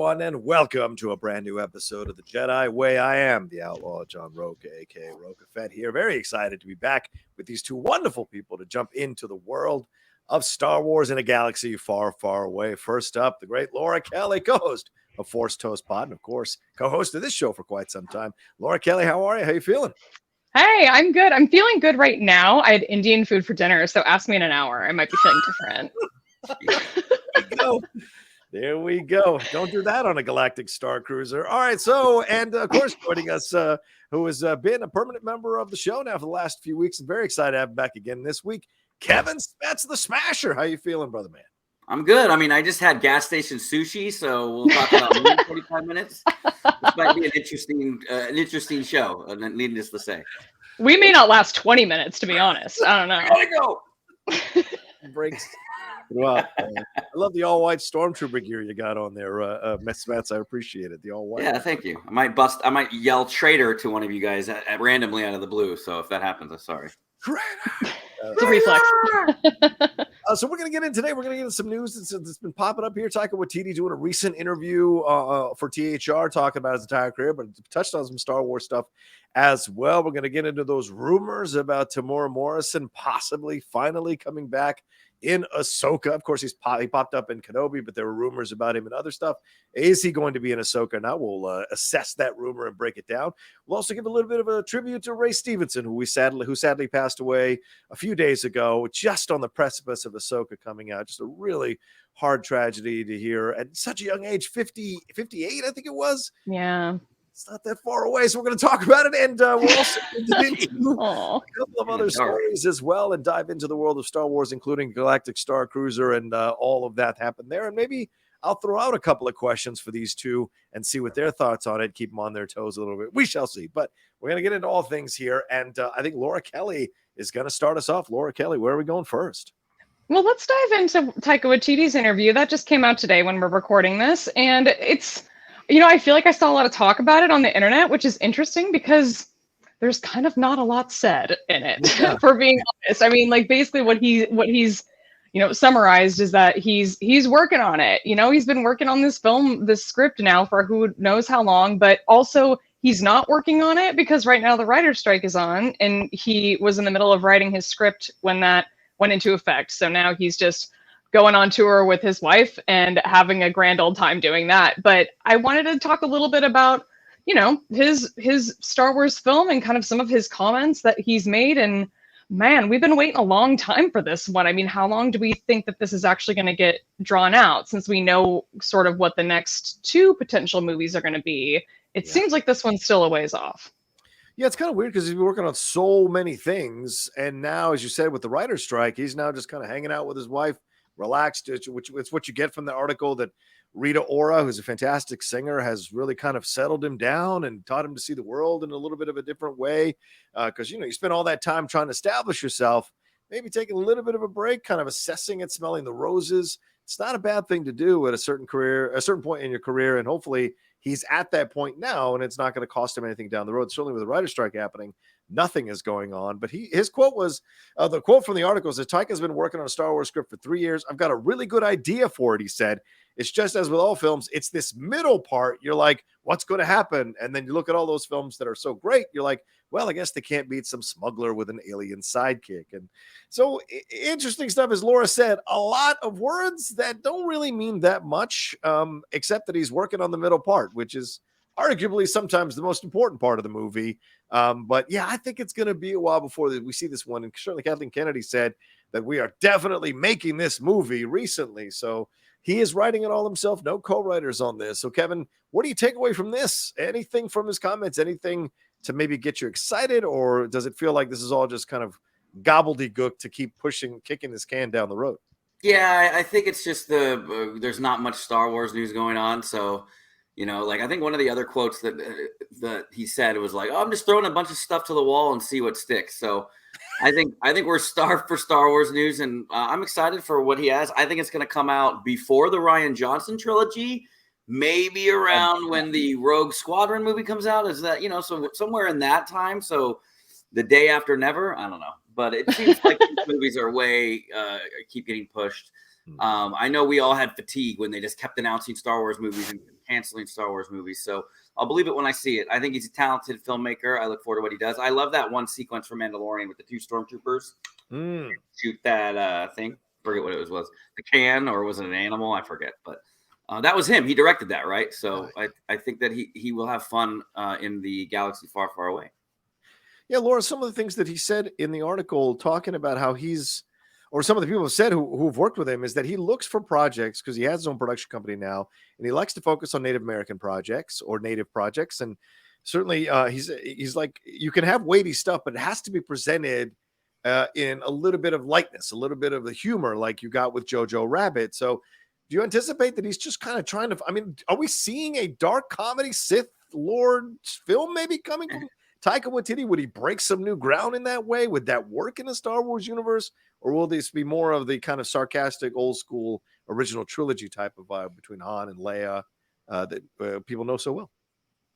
everyone, and welcome to a brand new episode of the JEDI Way. I am the outlaw John Rocha, aka Rocha Fett here. Very excited to be back with these two wonderful people to jump into the world of Star Wars in a galaxy far, far away. First up, the great Laura Kelly, co-host of Force Toast Pod, and of course, co-host of this show for quite some time. Laura Kelly, how are you? How you feeling? Hey, I'm good. I'm feeling good right now. I had Indian food for dinner, so ask me in an hour. I might be feeling different. There we go. Don't do that on a Galactic Starcruiser. All right. So, and of course, joining us, who has been a permanent member of the show now for the last few weeks, and very excited to have him back again this week. Kevin Smets, the Smasher. How you feeling, brother man? I'm good. I mean, I just had gas station sushi, so we'll talk about 45 minutes. This might be an interesting show, needless to say. We may not last 20 minutes, to be honest. I don't know. Gotta go. Breaks. Well, I love the all-white stormtrooper gear you got on there, Smets. I appreciate it. The all-white. Yeah, thank you. I might yell traitor to one of you guys randomly out of the blue. So if that happens, I'm sorry. It's a reflex. So we're going to get in today. We're going to get into some news that's been popping up here. Taika Waititi doing a recent interview for THR talking about his entire career, but touched on some Star Wars stuff as well. We're going to get into those rumors about Temeura Morrison possibly finally coming back in Ahsoka. Of course, he popped up in Kenobi, but there were rumors about him and other stuff. Is he going to be in Ahsoka? Now we'll assess that rumor and break it down. We'll also give a little bit of a tribute to Ray Stevenson, who sadly passed away a few days ago, just on the precipice of Ahsoka coming out. Just a really hard tragedy to hear at such a young age, 58, I think it was. Yeah. It's not that far away, so we're going to talk about it, and we'll also get into a couple of other stories as well, and dive into the world of Star Wars, including Galactic Starcruiser and all of that happened there. And maybe I'll throw out a couple of questions for these two and see what their thoughts on it, keep them on their toes a little bit. We shall see, but we're going to get into all things here, and I think Laura Kelly is going to start us off. Laura Kelly, where are we going first? Well, let's dive into Taika Waititi's interview. That just came out today when we're recording this, and it's... I feel like I saw a lot of talk about it on the internet, which is interesting because there's kind of not a lot said in it, for being honest. I mean, like basically what he's summarized is that he's working on it. He's been working on this script now for who knows how long, but also he's not working on it because right now the writer's strike is on, and he was in the middle of writing his script when that went into effect. So now he's just going on tour with his wife and having a grand old time doing that. But I wanted to talk a little bit about, his Star Wars film and kind of some of his comments that he's made. And man, we've been waiting a long time for this one. I mean, how long do we think that this is actually going to get drawn out, since we know sort of what the next two potential movies are going to be? It seems like this one's still a ways off. Yeah, it's kind of weird because he's been working on so many things. And now, as you said, with the writer's strike, he's now just kind of hanging out with his wife, relaxed, which it's what you get from the article that Rita Ora, who's a fantastic singer, has really kind of settled him down and taught him to see the world in a little bit of a different way. Because, you spend all that time trying to establish yourself, maybe taking a little bit of a break, kind of assessing it, smelling the roses. It's not a bad thing to do at a certain point in your career. And hopefully he's at that point now, and it's not going to cost him anything down the road. Certainly with the writer's strike happening, nothing is going on. But his quote was, the quote from the article is that Taika's been working on a Star Wars script for 3 years. I've got a really good idea for it, he said. It's just as with all films, it's this middle part. You're like, what's going to happen? And then you look at all those films that are so great. You're like, well, I guess they can't beat some smuggler with an alien sidekick. And so interesting stuff, as Laura said, a lot of words that don't really mean that much, except that he's working on the middle part, which is arguably sometimes the most important part of the movie. But yeah, I think it's going to be a while before we see this one. And certainly Kathleen Kennedy said that we are definitely making this movie recently. So he is writing it all himself. No co-writers on this. So Kevin, what do you take away from this? Anything from his comments? Anything to maybe get you excited? Or does it feel like this is all just kind of gobbledygook to keep kicking this can down the road? Yeah, I think it's just there's not much Star Wars news going on. So, I think one of the other quotes that he said was like, "Oh, I'm just throwing a bunch of stuff to the wall and see what sticks." So I think we're starved for Star Wars news, and I'm excited for what he has. I think it's going to come out before the Rian Johnson trilogy, maybe around when the Rogue Squadron movie comes out. Is that, so somewhere in that time? So the day after Never? I don't know. But it seems like these movies are keep getting pushed. I know we all had fatigue when they just kept announcing Star Wars movies and canceling Star Wars movies. So I'll believe it when I see it. I think he's a talented filmmaker. I look forward to what he does. I love that one sequence from Mandalorian with the 2 stormtroopers shoot that thing. Forget what it was. The can, or was it an animal? I forget. But that was him. He directed that, right? So I think that he will have fun in the galaxy far, far away. Yeah, Laura, some of the things that he said in the article talking about how he's, or some of the people have said who've worked with him, is that he looks for projects because he has his own production company now, and he likes to focus on Native American projects or Native projects. And certainly he's like, you can have weighty stuff, but it has to be presented in a little bit of lightness, a little bit of the humor like you got with Jojo Rabbit. So do you anticipate that he's just kind of trying to, I mean, are we seeing a dark comedy Sith Lord film maybe coming from Taika Waititi? Would he break some new ground in that way? Would that work in the Star Wars universe? Or will this be more of the kind of sarcastic, old school, original trilogy type of vibe between Han and Leia that people know so well?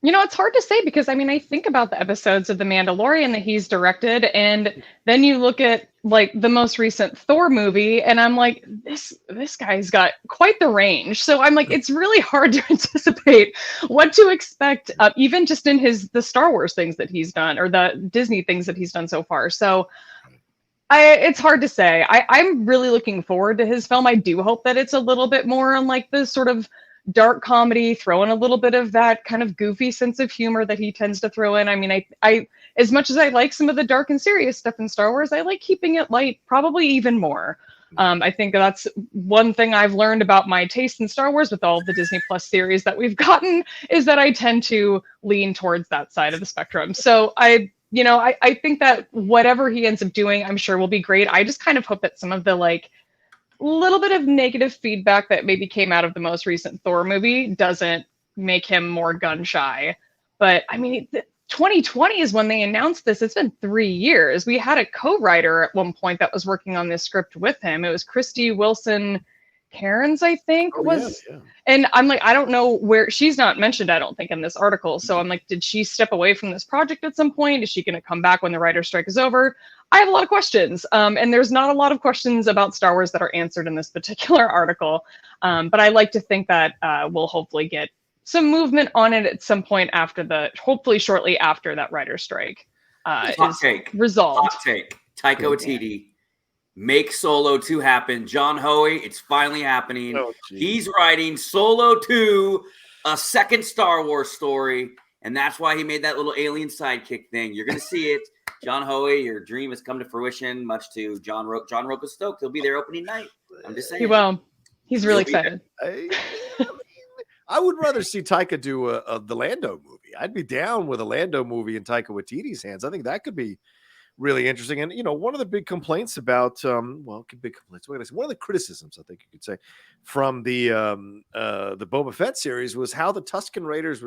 You know, it's hard to say because, I mean, I think about the episodes of The Mandalorian that he's directed, and then you look at, like, the most recent Thor movie, and I'm like, this guy's got quite the range. So I'm like, it's really hard to anticipate what to expect, even just in the Star Wars things that he's done, or the Disney things that he's done so far. So it's hard to say. I'm really looking forward to his film. I do hope that it's a little bit more on, like, the sort of dark comedy, throw in a little bit of that kind of goofy sense of humor that he tends to throw in. I mean, I as much as I like some of the dark and serious stuff in Star Wars, I like keeping it light, probably even more. I think that's one thing I've learned about my taste in Star Wars with all of the Disney Plus series that we've gotten, is that I tend to lean towards that side of the spectrum. So I think that whatever he ends up doing, I'm sure will be great. I just kind of hope that some of the, like, little bit of negative feedback that maybe came out of the most recent Thor movie doesn't make him more gun shy. But I mean, 2020 is when they announced this. It's been 3 years. We had a co-writer at one point that was working on this script with him. It was Christy Wilson Cairns, I think Yeah. And I'm like, I don't know where, she's not mentioned, I don't think, in this article. So I'm like, did she step away from this project at some point? Is she going to come back when the writer's strike is over? I have a lot of questions. And there's not a lot of questions about Star Wars that are answered in this particular article. But I like to think that we'll hopefully get some movement on it at some point hopefully shortly after that writer's strike is resolved. Hot take. Taika Waititi. Make Solo 2 happen. John Hoey, it's finally happening. He's writing Solo 2, a second Star Wars story, and that's why he made that little alien sidekick thing. You're going to see it. John Hoey, your dream has come to fruition, much to John Rocha stoked. He'll be there opening night. I'm just saying. He will. He's really excited. I would rather see Taika do the Lando movie. I'd be down with a Lando movie in Taika Waititi's hands. I think that could be really interesting. And, you know, one of the big complaints about, one of the criticisms, I think you could say, from the Boba Fett series was how the Tusken Raiders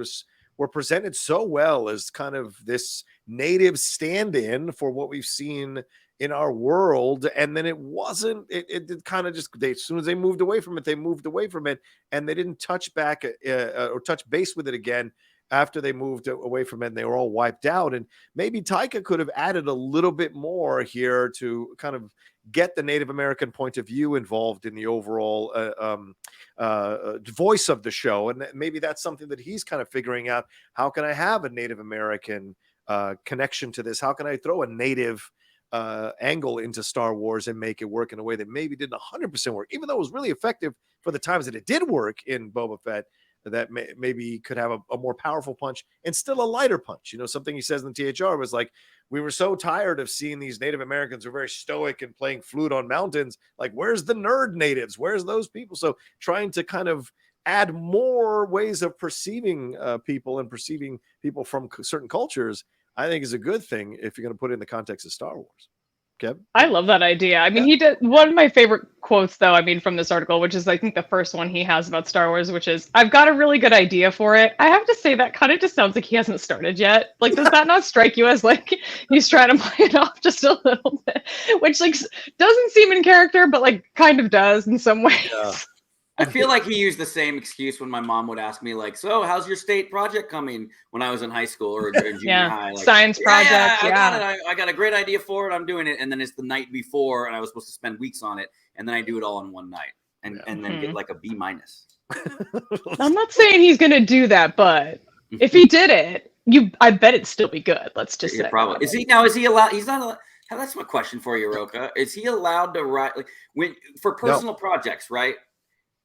were presented so well as kind of this native stand-in for what we've seen in our world. And then it wasn't, it kind of just, as soon as they moved away from it, and they didn't touch back or touch base with it again after they moved away from it, and they were all wiped out. And maybe Taika could have added a little bit more here to kind of get the Native American point of view involved in the overall voice of the show. And maybe that's something that he's kind of figuring out. How can I have a Native American connection to this? How can I throw a Native angle into Star Wars and make it work in a way that maybe didn't 100% work, even though it was really effective for the times that it did work in Boba Fett? That maybe could have a more powerful punch and still a lighter punch. You know, something he says in the THR was like, we were so tired of seeing these Native Americans who are very stoic and playing flute on mountains. Like, where's the nerd natives? Where's those people? So trying to kind of add more ways of perceiving people and perceiving people from certain cultures, I think is a good thing if you're going to put it in the context of Star Wars. Kev? I love that idea. I mean, he did one of my favorite quotes, though, I mean, from this article, which is, I think, the first one he has about Star Wars, which is, I've got a really good idea for it. I have to say that kind of just sounds like he hasn't started yet. Like, does that not strike you as, like, he's trying to play it off just a little bit, which, like, doesn't seem in character, but, like, kind of does in some ways. Yeah. I feel like he used the same excuse when my mom would ask me, like, so how's your state project coming when I was in high school or junior high? Like, science project. I got a great idea for it. I'm doing it. And then it's the night before and I was supposed to spend weeks on it. And then I do it all in one night. and then get like a B-. I'm not saying he's gonna do that, but if he did it, I bet it'd still be good. Let's just say. Probably. Is he allowed? He's not allowed. That's my question for you, Rocha. Is he allowed to write for personal projects, right?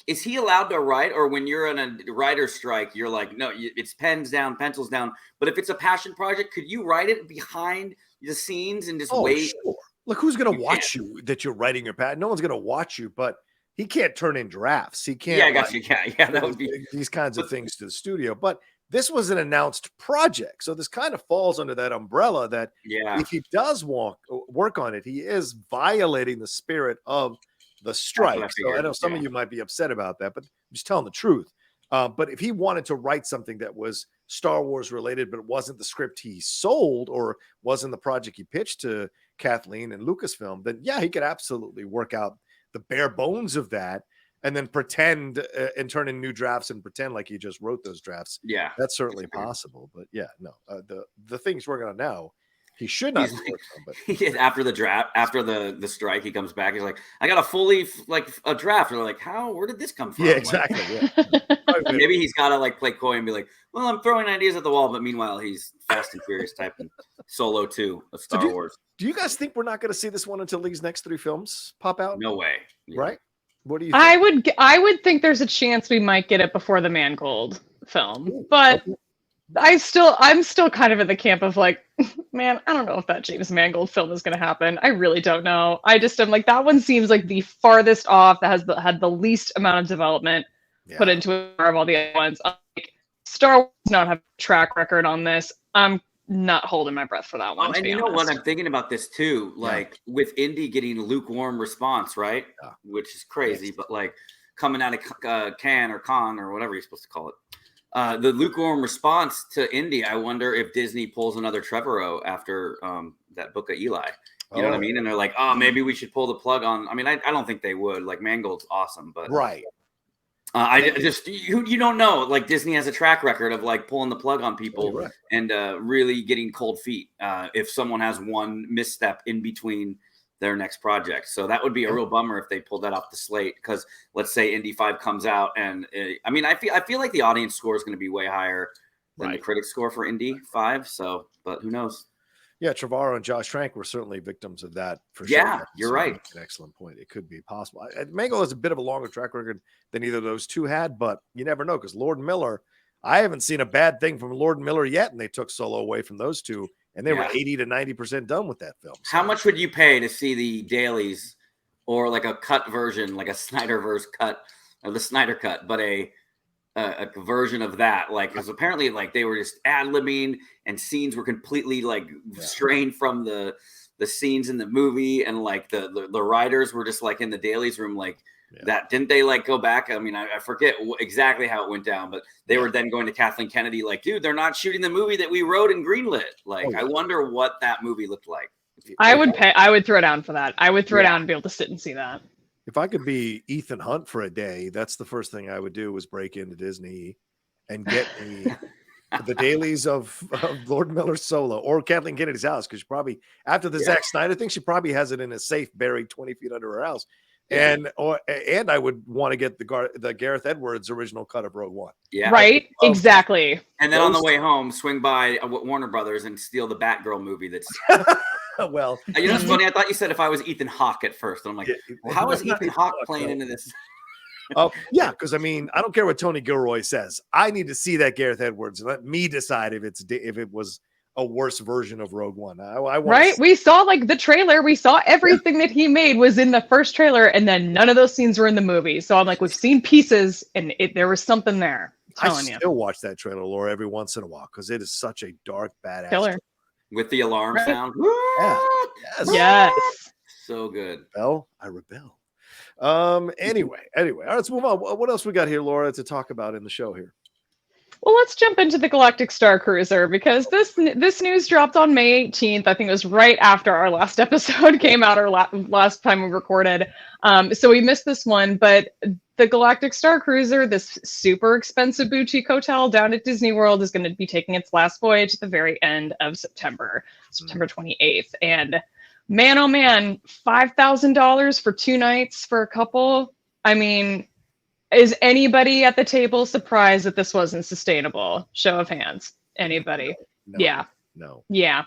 Is he allowed to write, or when you're on a writer's strike, you're like, no, it's pens down, pencils down. But if it's a passion project, could you write it behind the scenes and just wait? Sure. Look, who's going to watch you that you're writing your pad? No one's going to watch you, but he can't turn in drafts. He can't. Yeah, I got you. Yeah, that would be these kinds of things to the studio. But this was an announced project, so this kind of falls under that umbrella that if he does work on it, he is violating the spirit of the strike. So I know some of you might be upset about that, but I'm just telling the truth. But if he wanted to write something that was Star Wars related, but it wasn't the script he sold or wasn't the project he pitched to Kathleen and Lucasfilm, then he could absolutely work out the bare bones of that and then pretend and turn in new drafts and pretend like he just wrote those drafts. Yeah, that's certainly possible. But the things we're going to know, he should not. After the draft, after the strike, he comes back. He's like, I got a fully a draft. And they're like, where did this come from? Yeah, exactly. Maybe he's got to play coy and be like, well, I'm throwing ideas at the wall. But meanwhile, he's Fast and Furious typing Solo 2 of Star Wars. Do you guys think we're not going to see this one until these next 3 films pop out? No way. Right? What do you think? I would think there's a chance we might get it before the Mangold film. But I'm still kind of in the camp of like, man, I don't know if that James Mangold film is going to happen. I really don't know. I'm like, that one seems like the farthest off, that had the least amount of development put into it of all the other ones. Like, Star Wars does not have a track record on this. I'm not holding my breath for that one. And you know what? I'm thinking about this too. Like with Indy getting lukewarm response, right? Yeah. Which is crazy, but like coming out of Cannes or Con or whatever you're supposed to call it. The lukewarm response to Indy, I wonder if Disney pulls another Trevorrow after that Book of Eli. You know what I mean? And they're like, maybe we should pull the plug on. I mean, I don't think they would. Like, Mangold's awesome, but I just you don't know. Like, Disney has a track record of like pulling the plug on people and really getting cold feet if someone has one misstep in between their next project. So that would be a real bummer if they pulled that off the slate, because let's say Indy 5 comes out and I feel like the audience score is going to be way higher than the critic score for Indy 5. So, but who knows? Yeah, Trevorrow and Josh Trank were certainly victims of that for sure. Yeah, you're right. An excellent point. It could be possible. Mangold has a bit of a longer track record than either of those two had, but you never know, because Lord and Miller, I haven't seen a bad thing from Lord and Miller yet, and they took Solo away from those two, and they were 80 to 90% done with that film. So. How much would you pay to see the dailies or like a cut version, like a Snyderverse cut or the Snyder cut, but a version of that? Like, because apparently like they were just ad-libbing and scenes were completely like strained from the scenes in the movie, and like the writers were just like in the dailies room like that. Didn't they like go back? I mean, I forget exactly how it went down, but they were then going to Kathleen Kennedy like, dude, they're not shooting the movie that we wrote and greenlit. Like, I wonder what that movie looked like. I would throw down for that. I would throw down and be able to sit and see that. If I could be Ethan Hunt for a day, that's the first thing I would do, was break into Disney and get me the dailies of Lord Miller's Solo or Kathleen Kennedy's house, because she probably, after the Zack Snyder thing, she probably has it in a safe buried 20 feet under her house. And I would want to get the Gareth Edwards original cut of Rogue One. Yeah, right, exactly. And then on the way home, swing by Warner Brothers and steal the Batgirl movie. That's well, you know, it's funny. I thought you said if I was Ethan Hawke at first, and I'm like, how is Ethan Hawke playing into this? Oh yeah, because I mean, I don't care what Tony Gilroy says. I need to see that Gareth Edwards and let me decide if it was a worse version of Rogue One. We saw like the trailer. We saw everything that he made was in the first trailer, and then none of those scenes were in the movie. So I'm like, we've seen pieces, and there was something there. I still watch that trailer, Laura, every once in a while, because it is such a dark, badass killer. With the alarm sound. Yes. So good. I rebel. Anyway, all right, let's move on. What else we got here, Laura, to talk about in the show here? Well, let's jump into the Galactic Starcruiser, because this news dropped on May 18th. I think it was right after our last episode came out, or last time we recorded. So we missed this one, but the Galactic Starcruiser, this super expensive boutique hotel down at Disney World, is going to be taking its last voyage at the very end of September 28th. And man, oh man, $5,000 for 2 nights for a couple. I mean, is anybody at the table surprised that this wasn't sustainable? Show of hands. Anybody? No, Yeah. no. Yeah.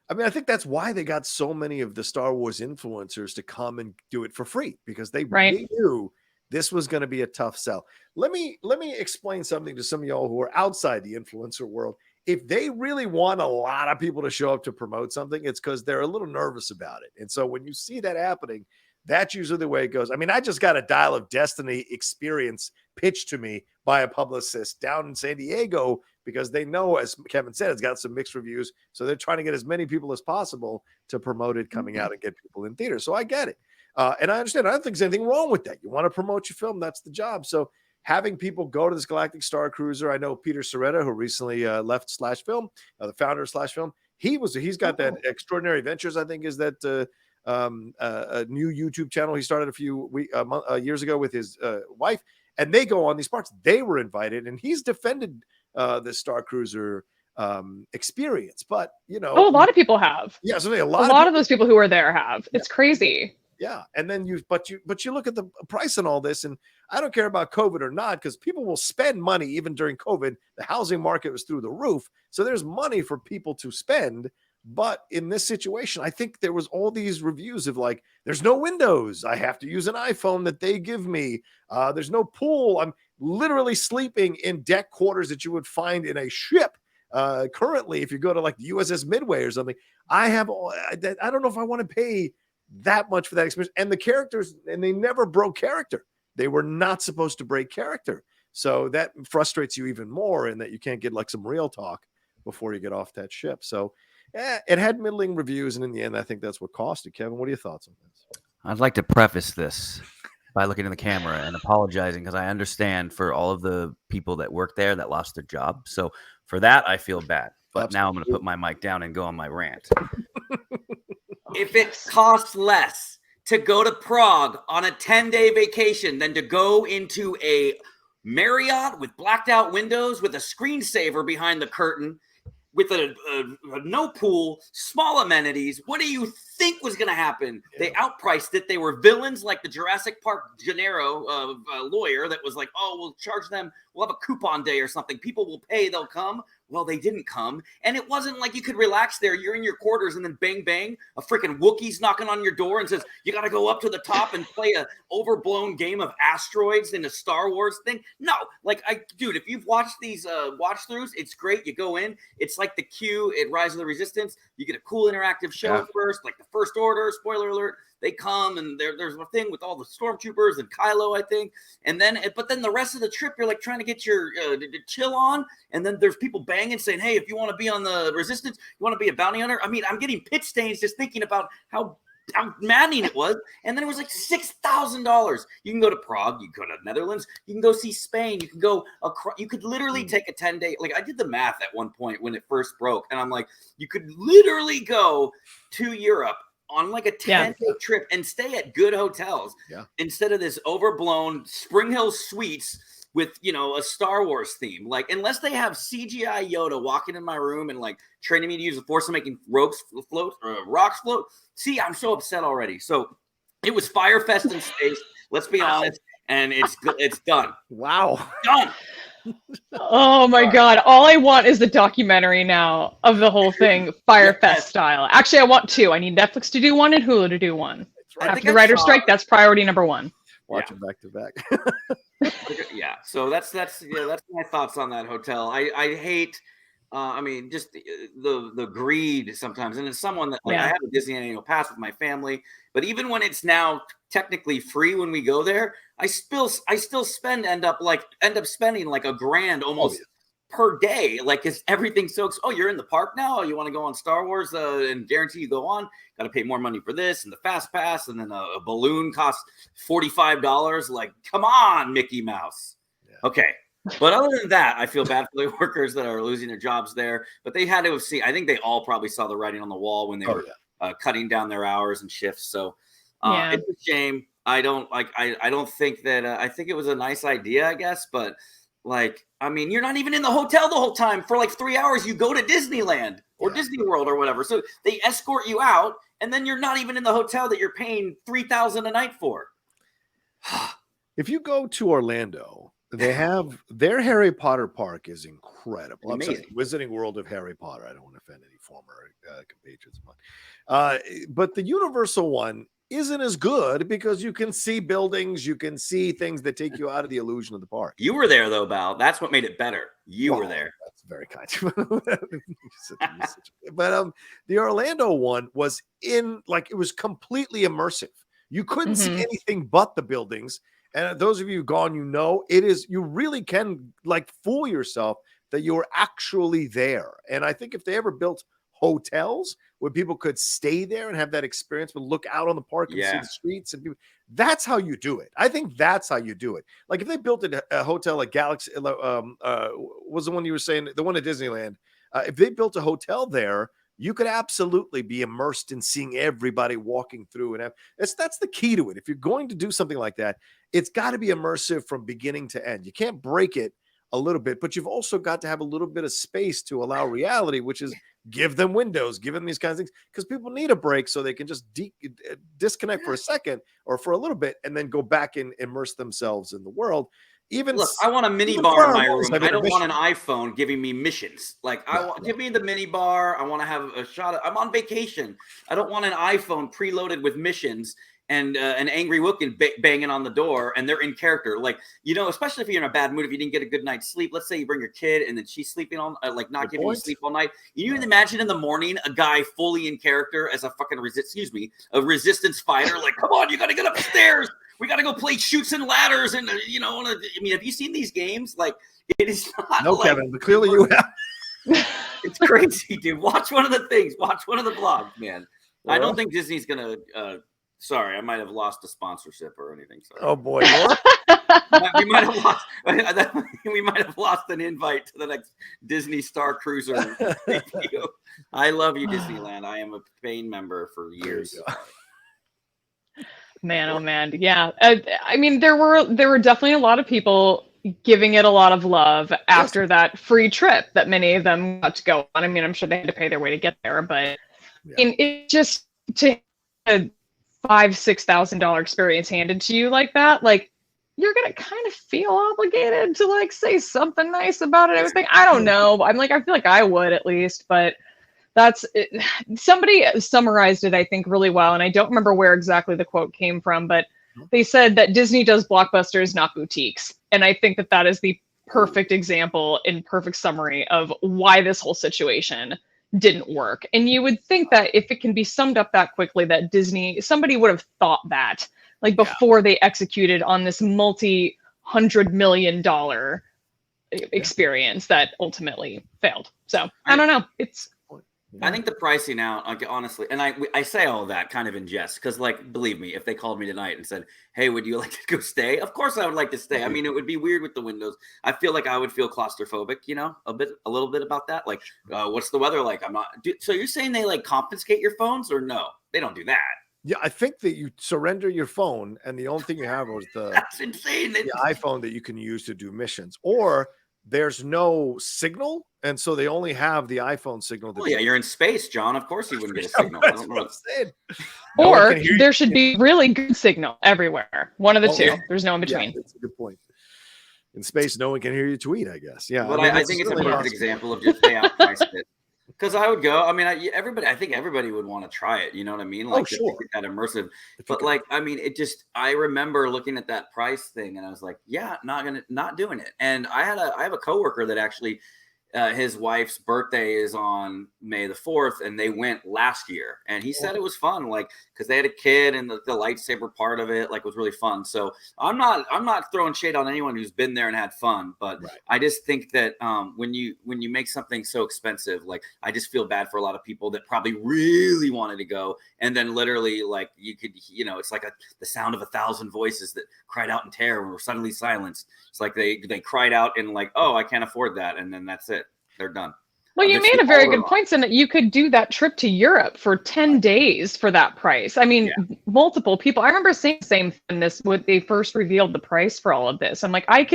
I mean, I think that's why they got so many of the Star Wars influencers to come and do it for free, because they knew this was going to be a tough sell. Let me explain something to some of y'all who are outside the influencer world. If they really want a lot of people to show up to promote something, it's because they're a little nervous about it. And so when you see that happening, that's usually the way it goes. I mean, I just got a Dial of Destiny experience pitched to me by a publicist down in San Diego, because they know, as Kevin said, it's got some mixed reviews. So they're trying to get as many people as possible to promote it coming out and get people in theaters. So I get it. And I understand. I don't think there's anything wrong with that. You want to promote your film, that's the job. So having people go to this Galactic Starcruiser, I know Peter Soretta, who recently left Slash Film, the founder of Slash Film, he's got that Extraordinary Ventures, I think is that a new YouTube channel he started a few years ago with his wife, and they go on these parks. They were invited, and he's defended the Starcruiser experience. But you know, a lot of people have. Yeah, so a lot of those people who are there have. It's crazy. Yeah, and then you look at the price and all this, and I don't care about COVID or not, because people will spend money even during COVID. The housing market was through the roof, so there's money for people to spend. But in this situation, I think there was all these reviews of like, there's no windows. I have to use an iPhone that they give me. There's no pool. I'm literally sleeping in deck quarters that you would find in a ship. Currently, if you go to like the USS Midway or something, I don't know if I want to pay that much for that experience. And the characters, and they never broke character. They were not supposed to break character. So that frustrates you even more, in that you can't get like some real talk before you get off that ship. So it had middling reviews, and in the end, I think that's what cost it. Kevin, what are your thoughts on this? I'd like to preface this by looking in the camera and apologizing, because I understand for all of the people that work there that lost their job. So for that, I feel bad. But Absolutely. Now I'm going to put my mic down and go on my rant. If it costs less to go to Prague on a 10-day vacation than to go into a Marriott with blacked out windows with a screensaver behind the curtain, with a no pool, small amenities, what do you think was going to happen? Yeah. They outpriced it. They were villains like the Jurassic Park Gennaro lawyer that was like, oh, we'll charge them. We'll have a coupon day or something. People will pay. They'll come. Well, they didn't come. And it wasn't like you could relax there. You're in your quarters, and then bang, bang, a freaking Wookiee's knocking on your door and says, you got to go up to the top and play a overblown game of asteroids in a Star Wars thing. No, dude, if you've watched these watch-throughs, it's great. You go in. It's like the queue at Rise of the Resistance. You get a cool interactive show at first, like the First Order, spoiler alert. They come, and there's a thing with all the stormtroopers and Kylo, I think. And then, but then the rest of the trip, you're like trying to get your chill on. And then there's people banging saying, hey, if you want to be on the Resistance, you want to be a bounty hunter. I mean, I'm getting pit stains just thinking about how maddening it was. And then it was like $6,000. You can go to Prague. You can go to Netherlands. You can go see Spain. You can go you could literally take a 10-day. Like, I did the math at one point when it first broke. And I'm like, you could literally go to Europe on like a 10-day trip and stay at good hotels instead of this overblown Spring Hill Suites with, a Star Wars theme. Like, unless they have CGI Yoda walking in my room and like training me to use the Force and making rocks float. See, I'm so upset already. So it was Firefest in space. Let's be honest. And it's done. Wow. Done. Oh my God. All I want is the documentary now of the whole thing, Firefest style. Actually, I want two. I need Netflix to do one and Hulu to do one. Right. After the writer's strike, that's priority number one. Watch them back to back. Yeah. So that's my thoughts on that hotel. I hate just the greed sometimes. And it's someone that I have a Disney annual pass with my family, but even when it's now technically free when we go there, I still end up spending like $1,000 almost per day. Like, is everything so? Oh, you're in the park now. Oh, you want to go on Star Wars and guarantee you go on? Got to pay more money for this and the fast pass, and then a balloon costs $45. Like, come on, Mickey Mouse. Yeah. Okay. But other than that, I feel bad for the workers that are losing their jobs there. But they had to have seen. I think they all probably saw the writing on the wall when they were cutting down their hours and shifts. So it's a shame. I don't think that. I think it was a nice idea, I guess. But you're not even in the hotel the whole time. For like 3 hours, you go to Disneyland or Disney World or whatever. So they escort you out, and then you're not even in the hotel that you're paying $3,000 a night for. If you go to Orlando, they have their Harry Potter park is incredible. I'm sorry, Amazing. Wizarding World of Harry Potter. I don't want to offend any former compatriots of mine. But the Universal one isn't as good because you can see buildings, you can see things that take you out of the illusion of the park. You were there though, Val. That's what made it better. You were there. That's very kind. But the Orlando one was it was completely immersive. You couldn't see anything but the buildings. And those of you gone, you really can fool yourself that you were actually there. And I think if they ever built hotels where people could stay there and have that experience, but look out on the park and see the streets and people, that's how you do it. I think that's how you do it. Like if they built a hotel at Galaxy, was the one you were saying, the one at Disneyland. If they built a hotel there, you could absolutely be immersed in seeing everybody walking through. And that's the key to it. If you're going to do something like that, it's got to be immersive from beginning to end. You can't break it a little bit, but you've also got to have a little bit of space to allow reality, which is give them windows, give them these kinds of things, because people need a break so they can just disconnect for a second or for a little bit and then go back and immerse themselves in the world. Look, I want a mini bar in my room. I don't want an iPhone giving me missions. Give me the mini bar. I want to have a shot. I'm on vacation. I don't want an iPhone preloaded with missions and an angry Wookiee banging on the door, and they're in character. Especially if you're in a bad mood, if you didn't get a good night's sleep. Let's say you bring your kid, and then she's sleeping not giving you sleep all night. You can imagine in the morning a guy fully in character as a fucking resistance fighter. Come on, you got to get upstairs. We got to go play shoots and ladders, and have you seen these games? It is not. No, Kevin, but clearly you have. It's crazy, dude. Watch one of the things. Watch one of the vlogs, man. Well, I don't think Disney's gonna. Sorry, I might have lost a sponsorship or anything. Sorry. Oh boy, we might have lost. We might have lost an invite to the next Disney Star Cruiser review. I love you, Disneyland. I am a paying member for years. Man, oh man, yeah. I mean, there were definitely a lot of people giving it a lot of love after that free trip that many of them got to go on. I mean, I'm sure they had to pay their way to get there, but it just to a $5,000-$6,000 experience handed to you like that, you're gonna kind of feel obligated to say something nice about it. Everything. I don't know. I feel like I would at least, but. That's it. Somebody summarized it, I think, really well. And I don't remember where exactly the quote came from, but they said that Disney does blockbusters, not boutiques. And I think that is the perfect example and perfect summary of why this whole situation didn't work. And you would think that if it can be summed up that quickly, that somebody would have thought that before they executed on this $multi-hundred million experience that ultimately failed. So I don't know. I think the pricing out, honestly, and I say all of that kind of in jest, because believe me, if they called me tonight and said, "Hey, would you like to go stay?" Of course, I would like to stay. I mean, it would be weird with the windows. I feel like I would feel claustrophobic, a little bit about that. What's the weather like? I'm not. So you're saying they confiscate your phones, or no? They don't do that. Yeah, I think that you surrender your phone, and the only thing you have is that's insane. The iPhone that you can use to do missions, or there's no signal, and so they only have the iPhone signal. Oh yeah, you're in space, John. Of course you wouldn't get a signal. That's what I'm saying. Or there should be really good signal everywhere. One of the two. Yeah. There's no in between. Yeah, that's a good point. In space, no one can hear you tweet, I guess. Yeah. But I think it's a perfect example of just they outpriced it. Because I would go. I mean, I think everybody would want to try it. You know what I mean? Sure. That immersive. But I remember looking at that price thing, and I was like, yeah, not doing it. And I have a coworker that actually, his wife's birthday is on May the 4th, and they went last year, and he said it was fun, because they had a kid, and the lightsaber part of it was really fun. So I'm not throwing shade on anyone who's been there and had fun, but right. I just think that when you make something so expensive, I just feel bad for a lot of people that probably really wanted to go, and then literally you could, it's the sound of 1,000 voices that cried out in terror and were suddenly silenced. It's they cried out and oh, I can't afford that, and then that's it. They're done. Well, you made a very good point in that you could do that trip to Europe for 10 days for that price. I mean, multiple people. I remember saying the same thing when they first revealed the price for all of this. I'm like, I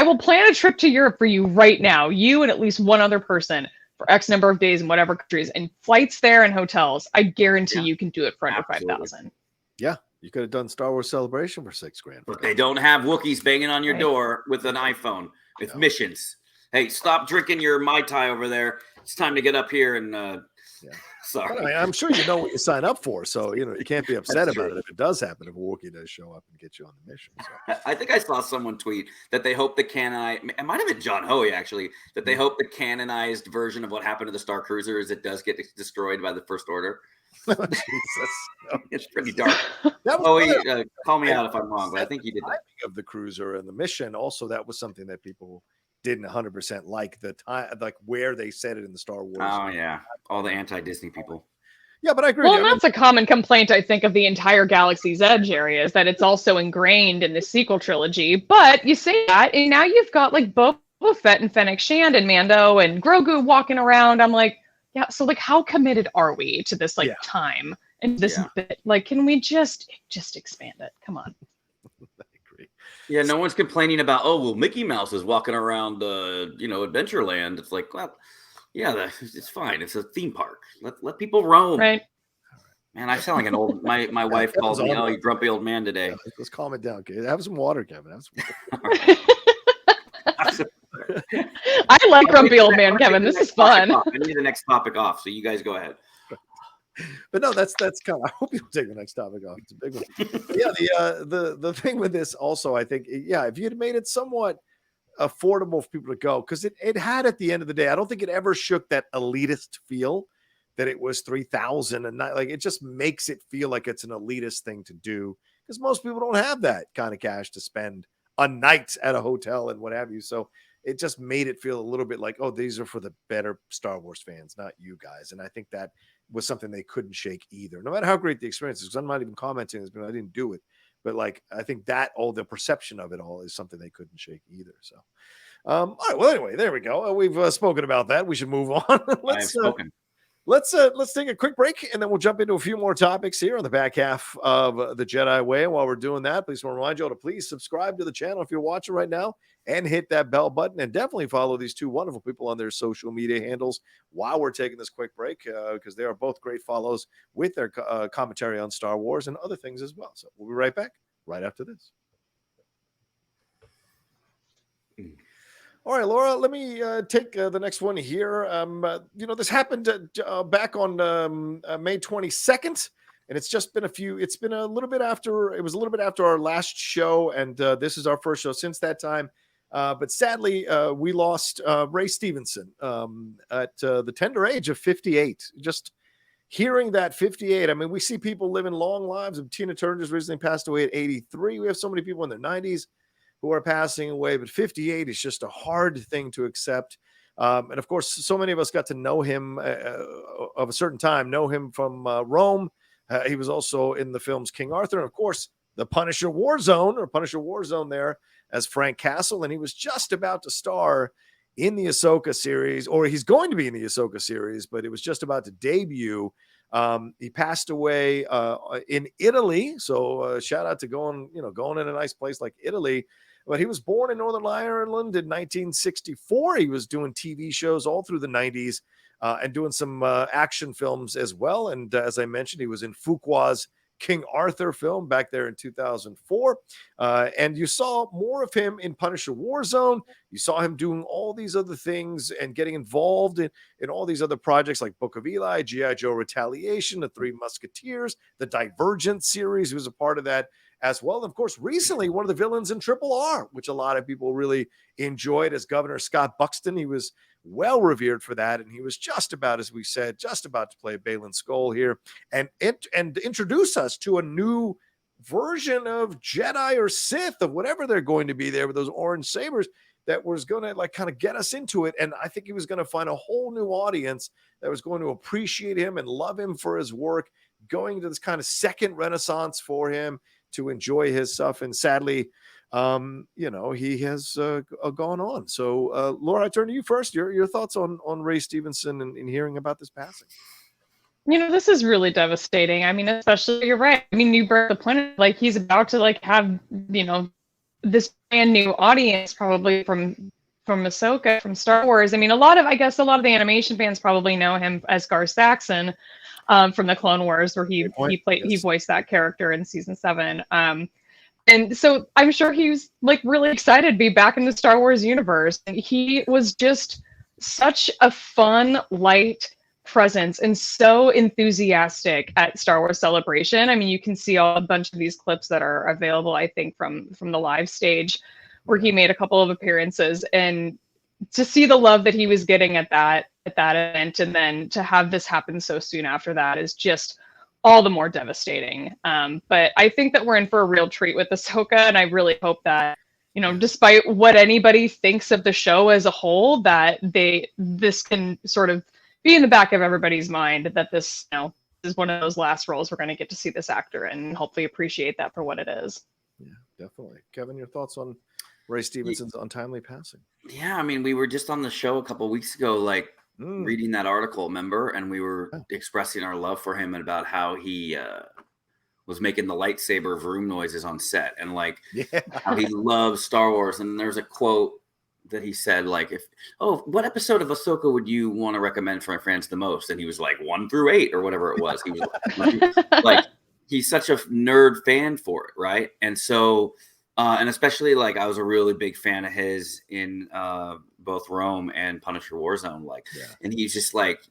will plan a trip to Europe for you right now, you and at least one other person for X number of days in whatever countries, and flights there and hotels. I guarantee you can do it for under $5,000. Yeah. You could have done Star Wars Celebration for $6,000. But they don't have Wookiees banging on your Right. door with an iPhone with missions. Hey, stop drinking your Mai Tai over there. It's time to get up here and sorry. But, I mean, I'm sure you know what you sign up for, so you can't be upset about it if it does happen, if a Wookiee does show up and get you on the mission. So. I think I saw someone tweet that they hope the it might have been John Hoey actually, that they hope the canonized version of what happened to the Star Cruiser is it does get destroyed by the First Order. Oh, Jesus. It's pretty dark. That was Hoey, call me out if I'm wrong, but I think you did that. Of the cruiser and the mission. Also, that was something that people didn't 100% like the time, like where they said it in the Star Wars. Oh yeah, all the anti-Disney people. Yeah, but I agree. Well, and that's a common complaint, I think, of the entire Galaxy's Edge area, is that it's also ingrained in the sequel trilogy. But you say that, and now you've got like Boba Fett and Fennec Shand and Mando and Grogu walking around. I'm like, yeah, so like, how committed are we to this time and this bit? Like, can we just expand it? Come on. I agree. Yeah, no one's complaining about, oh, well, Mickey Mouse is walking around, Adventureland. It's like, well, yeah, it's fine. It's a theme park. Let people roam. Right. Man, I sound like an old. My wife calls me, "Oh, you grumpy old man today." Yeah, let's calm it down, okay? Have some water, Kevin. Have some water. I like grumpy old man Kevin. This is fun. I need the next topic off, so you guys go ahead. But no, that's kind of. I hope you'll take the next topic off. It's a big one. But yeah, the thing with this also, I think, if you had made it somewhat affordable for people to go, because it had at the end of the day, I don't think it ever shook that elitist feel that it was 3,000 and not like it just makes it feel like it's an elitist thing to do because most people don't have that kind of cash to spend a night at a hotel and what have you. So it just made it feel a little bit like, oh, these are for the better Star Wars fans, not you guys. And I think that was something they couldn't shake either, no matter how great the experience is. Because I'm not even commenting this, but I didn't do it. But like, I think that all the perception of it all is something they couldn't shake either. So, all right. Well, anyway, there we go. We've spoken about that. We should move on. Let's take a quick break, and then we'll jump into a few more topics here on the back half of the Jedi Way. And while we're doing that, please want to remind you all to please subscribe to the channel if you're watching right now, and hit that bell button, and definitely follow these two wonderful people on their social media handles while we're taking this quick break, because they are both great follows with their commentary on Star Wars and other things as well. So we'll be right back right after this. All right, Laura, let me take the next one here. This happened back on May 22nd, and it's just been it's been a little bit after our last show, and this is our first show since that time. But sadly, we lost Ray Stevenson at the tender age of 58. Just hearing that 58, I mean, we see people living long lives. Tina Turner just recently passed away at 83. We have so many people in their 90s who are passing away, but 58 is just a hard thing to accept. And of course, so many of us got to know him of a certain time, know him from Rome. He was also in the films King Arthur, and of course, the Punisher Warzone there as Frank Castle. And he was just about to star in the Ahsoka series, or he's going to be in the Ahsoka series, but it was just about to debut. He passed away in Italy. So shout out to going in a nice place like Italy. But he was born in Northern Ireland in 1964. He was doing TV shows all through the 90s and doing some action films as well. And as I mentioned, he was in Fuqua's King Arthur film back there in 2004. And you saw more of him in Punisher Warzone. You saw him doing all these other things and getting involved in all these other projects like Book of Eli, G.I. Joe Retaliation, The Three Musketeers, the Divergent series. He was a part of that as well. And of course, recently, one of the villains in Triple R, which a lot of people really enjoyed, as Governor Scott Buxton. He was well revered for that. And he was just about, as we said, just about to play Balin Skoll here and introduce us to a new version of Jedi or Sith of whatever they're going to be there with those orange sabers that was going to kind of get us into it. And I think he was going to find a whole new audience that was going to appreciate him and love him for his work, going to this kind of second renaissance for him to enjoy his stuff. And sadly, he has gone on. So, Laura, I turn to you first. Your thoughts on Ray Stevenson and hearing about this passing. This is really devastating. I mean, especially, you're right. I mean, you brought the point, like, he's about to have, this brand new audience probably from Ahsoka, from Star Wars. I mean, a lot of the animation fans probably know him as Gar Saxon. from the Clone Wars, where he voiced that character in season 7. And so I'm sure he was like really excited to be back in the Star Wars universe. And he was just such a fun, light presence and so enthusiastic at Star Wars Celebration. I mean, you can see a bunch of these clips that are available, I think, from the live stage where he made a couple of appearances, and to see the love that he was getting at that event, and then to have this happen so soon after that is just all the more devastating. But I think that we're in for a real treat with Ahsoka, and I really hope that, despite what anybody thinks of the show as a whole, that this can sort of be in the back of everybody's mind that this, is one of those last roles we're going to get to see this actor and hopefully appreciate that for what it is. Yeah, definitely. Kevin, your thoughts on Ray Stevenson's untimely passing? Yeah, I mean, we were just on the show a couple of weeks ago, like reading that article, remember? And we were expressing our love for him and about how he was making the lightsaber vroom noises on set, and like how he loves Star Wars. And there's a quote that he said, like, what episode of Ahsoka would you want to recommend for my fans the most? And he was like 1 through 8 or whatever it was. He was like, he's such a nerd fan for it, right? And so, and especially like I was a really big fan of his in both Rome and Punisher Warzone. Like, and he's just like,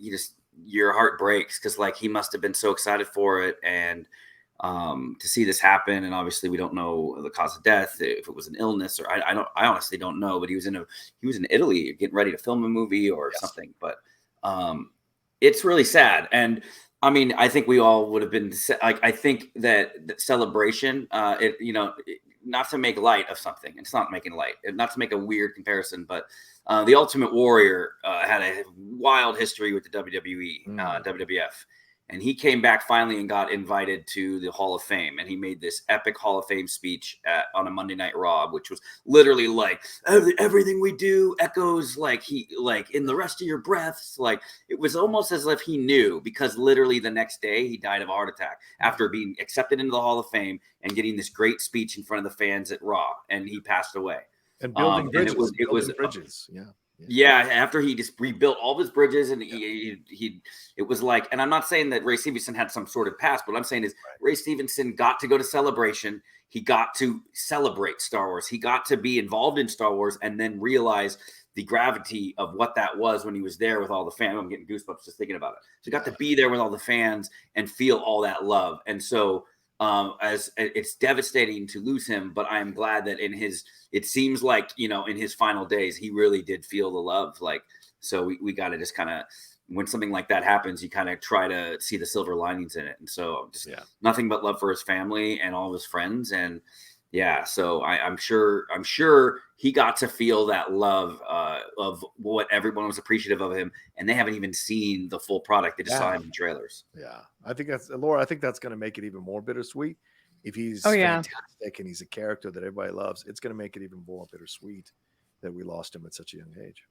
your heart breaks because like he must have been so excited for it, and to see this happen. And obviously we don't know the cause of death, if it was an illness or I honestly don't know, but he was in Italy getting ready to film a movie or something. But it's really sad. And I mean, I think we all would have been like, I think that celebration, not to make light of something. It's not making light, not to make a weird comparison, but the Ultimate Warrior had a wild history with the WWE, WWF. And he came back finally and got invited to the Hall of Fame. And he made this epic Hall of Fame speech on a Monday Night Raw, which was literally like, everything we do echoes like in the rest of your breaths. Like, it was almost as if he knew, because literally the next day he died of a heart attack after being accepted into the Hall of Fame and getting this great speech in front of the fans at Raw. And he passed away. And building bridges. And it was bridges. Yeah, after he just rebuilt all of his bridges, and it was like, and I'm not saying that Ray Stevenson had some sort of past, but what I'm saying is Ray Stevenson got to go to Celebration. He got to celebrate Star Wars. He got to be involved in Star Wars and then realize the gravity of what that was when he was there with all the fans. I'm getting goosebumps just thinking about it. So he got to be there with all the fans and feel all that love. And so as it's devastating to lose him, but I am glad that it seems like, in his final days, he really did feel the love. Like, so we got to just kind of, when something like that happens, you kind of try to see the silver linings in it. And so just nothing but love for his family and all of his friends. And so I'm sure he got to feel that love of what everyone was appreciative of him, and they haven't even seen the full product. They just saw him in trailers. Yeah, I think that's Laura. I think that's going to make it even more bittersweet. If he's fantastic and he's a character that everybody loves, it's going to make it even more bittersweet that we lost him at such a young age.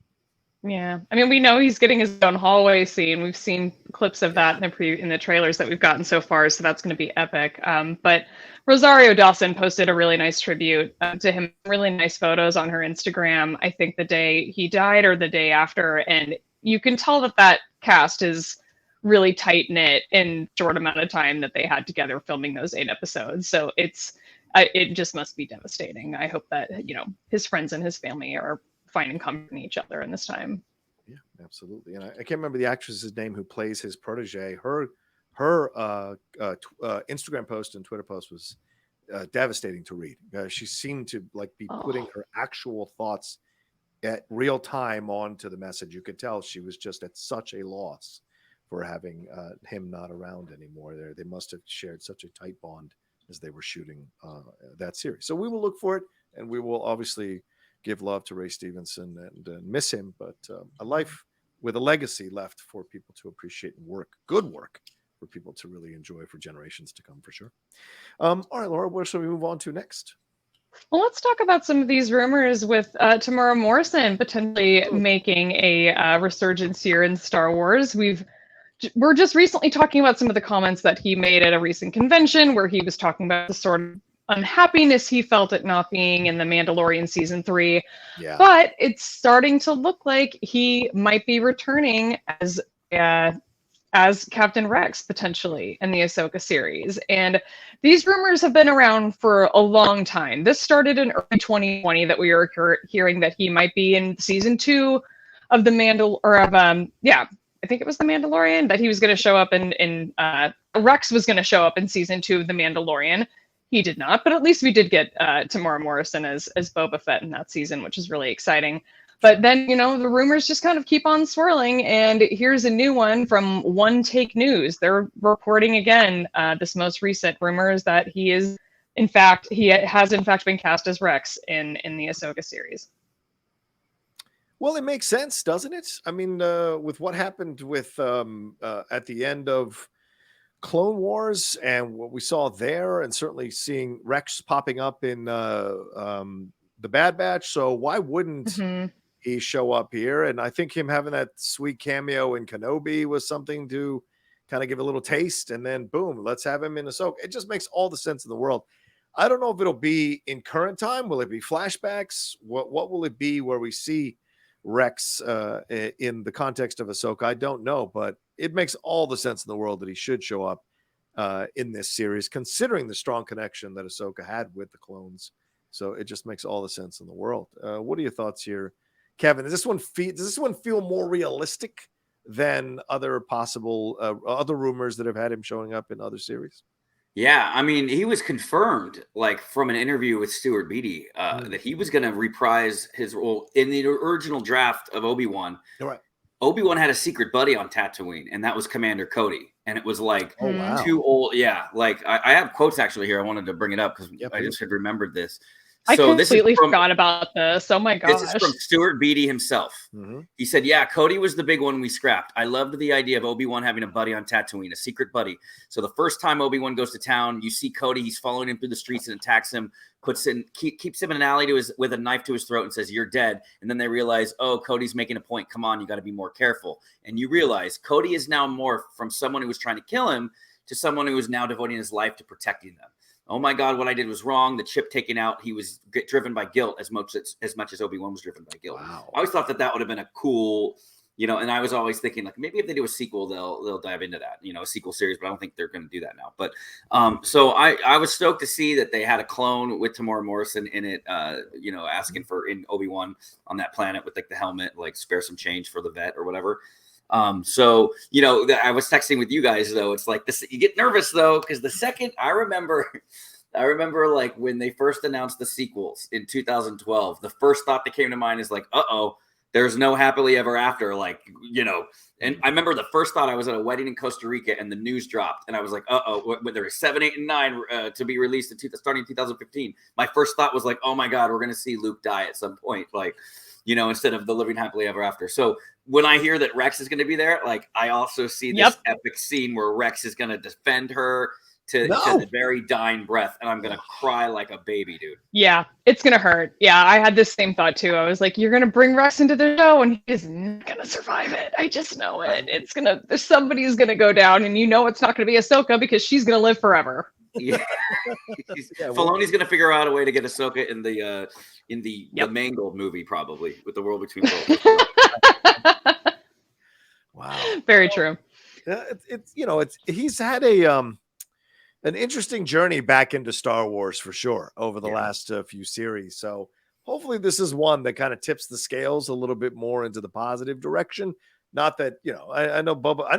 Yeah, I mean, we know he's getting his own hallway scene. We've seen clips of that in the trailers that we've gotten so far, so that's going to be epic. But Rosario Dawson posted a really nice tribute to him, really nice photos on her Instagram, I think the day he died or the day after, and you can tell that cast is really tight-knit in short amount of time that they had together filming those 8 episodes. So it just must be devastating. I hope that, his friends and his family are finding comfort in each other in this time. Yeah, absolutely. And I can't remember the actress's name who plays his protege. Her Instagram post and Twitter post was devastating to read. She seemed to be putting her actual thoughts at real time onto the message. You could tell she was just at such a loss for having him not around anymore. They must have shared such a tight bond as they were shooting that series. So we will look for it, and we will obviously give love to Ray Stevenson and miss him, but a life with a legacy left for people to appreciate and good work for people to really enjoy for generations to come, for sure. All right, Laura, where shall we move on to next? Well, let's talk about some of these rumors with Temeura Morrison potentially making a resurgence here in Star Wars. We're just recently talking about some of the comments that he made at a recent convention where he was talking about the sort of unhappiness he felt at not being in The Mandalorian season 3. Yeah. But it's starting to look like he might be returning as as Captain Rex potentially in the Ahsoka series. And these rumors have been around for a long time. This started in early 2020 that we were hearing that he might be in season 2 of the I think it was The Mandalorian, that he was going to show up in Rex was going to show up in season 2 of The Mandalorian. He did not, but at least we did get Temeura Morrison as Boba Fett in that season, which is really exciting. But then, the rumors just kind of keep on swirling, and here's a new one from One Take News. They're reporting again this most recent rumors that he has in fact been cast as Rex in the Ahsoka series. Well, it makes sense, doesn't it? I mean, with what happened with at the end of Clone Wars and what we saw there, and certainly seeing Rex popping up in the Bad Batch. So why wouldn't he show up here? And I think him having that sweet cameo in Kenobi was something to kind of give a little taste. And then boom, let's have him in Ahsoka. It just makes all the sense in the world. I don't know if it'll be in current time. Will it be flashbacks? What will it be where we see Rex in the context of Ahsoka? I don't know, but it makes all the sense in the world that he should show up in this series, considering the strong connection that Ahsoka had with the clones. So it just makes all the sense in the world. What are your thoughts here, Kevin? Does this one feel more realistic than other possible other rumors that have had him showing up in other series? Yeah, I mean, he was confirmed, like from an interview with Stuart Beattie, that he was going to reprise his role in the original draft of Obi-Wan. All right. Obi-Wan had a secret buddy on Tatooine, and that was Commander Cody. And it was like too old. Yeah, like I have quotes actually here. I wanted to bring it up because I just had remembered this. I completely forgot about this. Oh my gosh. This is from Stuart Beattie himself. He said, yeah, Cody was the big one we scrapped. I loved the idea of Obi-Wan having a buddy on Tatooine, a secret buddy. So the first time Obi-Wan goes to town, you see Cody, he's following him through the streets and attacks him, keeps him in an alley with a knife to his throat and says, you're dead. And then they realize, oh, Cody's making a point. Come on, you got to be more careful. And you realize Cody is now morphed from someone who was trying to kill him to someone who is now devoting his life to protecting them. Oh my God, what I did was wrong. The chip taken out. He was driven by guilt as much as Obi-Wan was driven by guilt. Wow. I always thought that would have been a cool, and I was always thinking like maybe if they do a sequel, they'll dive into that, a sequel series, but I don't think they're going to do that now. But so I was stoked to see that they had a clone with Temeura Morrison in it, asking for in Obi-Wan on that planet with like the helmet, like spare some change for the vet or whatever. So, I was texting with you guys though. It's like this, you get nervous though, because the second I remember like when they first announced the sequels in 2012, the first thought that came to mind is like, there's no happily ever after, like, and I remember the first thought I was at a wedding in Costa Rica and the news dropped and I was like, there was 7, 8, and 9 to be released starting in 2015. My first thought was like, oh my God, we're going to see Luke die at some point. Like, instead of the living happily ever after. So when I hear that Rex is going to be there, like I also see this epic scene where Rex is going to defend her to the very dying breath. And I'm going to cry like a baby, dude. Yeah, it's going to hurt. Yeah, I had this same thought too. I was like, you're going to bring Rex into the show and he's not going to survive it. I just know it. Somebody's going to go down and it's not going to be Ahsoka because she's going to live forever. Yeah, Filoni's gonna figure out a way to get Ahsoka in the Mangled movie, probably with the World Between Worlds. Wow, very true. He's had an interesting journey back into Star Wars for sure over the last few series. So hopefully this is one that kind of tips the scales a little bit more into the positive direction. Not that, I know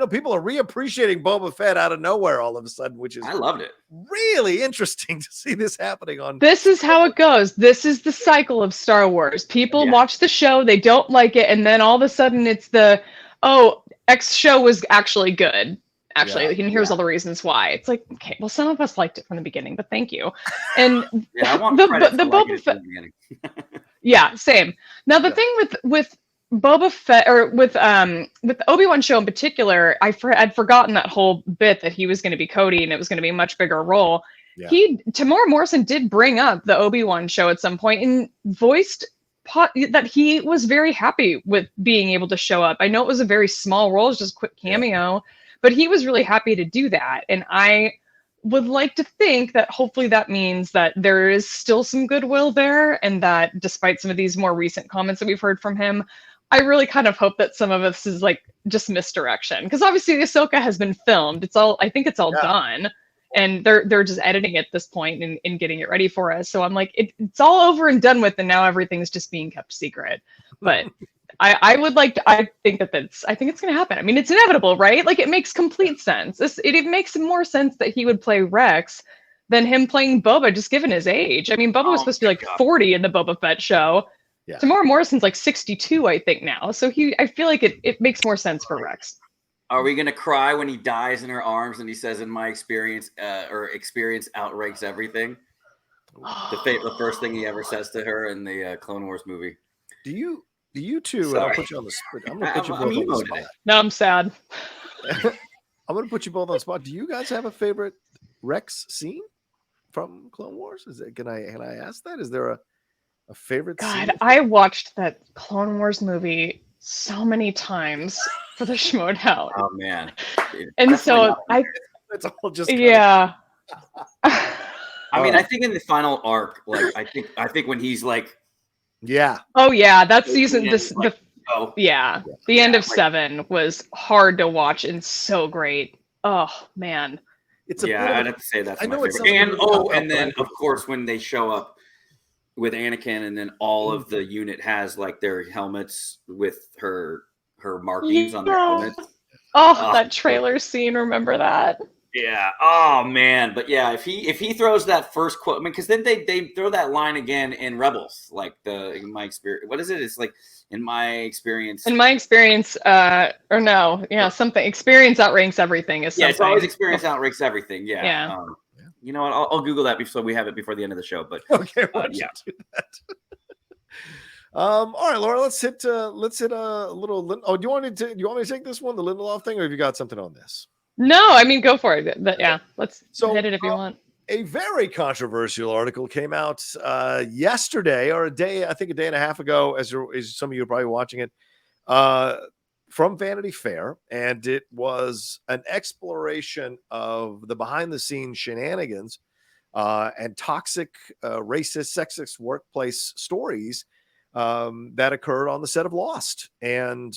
people are reappreciating Boba Fett out of nowhere all of a sudden, which is I loved it. Really interesting to see this happening on. This is how it goes. This is the cycle of Star Wars. People watch the show, they don't like it, and then all of a sudden it's X show was actually good. Actually, and here's all the reasons why. It's like, okay, well, some of us liked it from the beginning, but thank you. And I want the Boba Fett. Yeah, same. Now the thing with Boba Fett, or with the Obi-Wan show in particular, I'd forgotten that whole bit that he was going to be Cody and it was going to be a much bigger role. Yeah. Temeura Morrison did bring up the Obi-Wan show at some point and voiced that he was very happy with being able to show up. I know it was a very small role, it's just a quick cameo, but he was really happy to do that. And I would like to think that hopefully that means that there is still some goodwill there, and that despite some of these more recent comments that we've heard from him, I really kind of hope that some of this is like just misdirection, because obviously the Ahsoka has been filmed. I think it's all done, and they're just editing at this point and getting it ready for us. So I'm like, it's all over and done with, and now everything's just being kept secret. But I think it's going to happen. I mean, it's inevitable, right? Like, it makes complete sense. It makes more sense that he would play Rex than him playing Boba, just given his age. I mean, Boba was supposed to be like 40 in the Boba Fett show. Yeah. Temeura Morrison's like 62, I think, now. So I feel like it makes more sense for Rex. Are we gonna cry when he dies in her arms and he says, "In my experience, experience outranks everything"? The first thing he ever says to her in the Clone Wars movie. Do you two? I'll put you on the spot. I'm gonna put you both on the spot. No, I'm sad. I'm gonna put you both on the spot. Do you guys have a favorite Rex scene from Clone Wars? Can I ask that? Is there a favorite God, scene? I watched that Clone Wars movie so many times for the Schmoedown. Oh man. And so it's all just yeah. I mean, I think in the final arc, like I think when he's like, yeah. Oh yeah, that season. The end of 7 was hard to watch and so great. Oh man. I'd have to say that's my favorite. And then of course when they show up with Anakin, and then all of the unit has like their helmets with her markings on their helmets. That trailer scene, remember that? Yeah. Oh man. But yeah, if he throws that first quote, I mean, because then they throw that line again in Rebels, like in my experience. What is it? It's like in my experience. In my experience, something. Experience outranks everything is something. Yeah, it's always experience outranks everything. Yeah. Yeah. You know what? I'll Google that so we have it before the end of the show. But okay, yeah. Do that. All right, Laura. Let's hit a little. Oh, do you want me to take this one, the Lindelof thing, or have you got something on this? No, I mean, go for it. But yeah, let's hit it if you want. A very controversial article came out yesterday, or a day and a half ago, as some of you are probably watching it, from Vanity Fair, and it was an exploration of the behind-the-scenes shenanigans and toxic, racist, sexist workplace stories that occurred on the set of Lost. And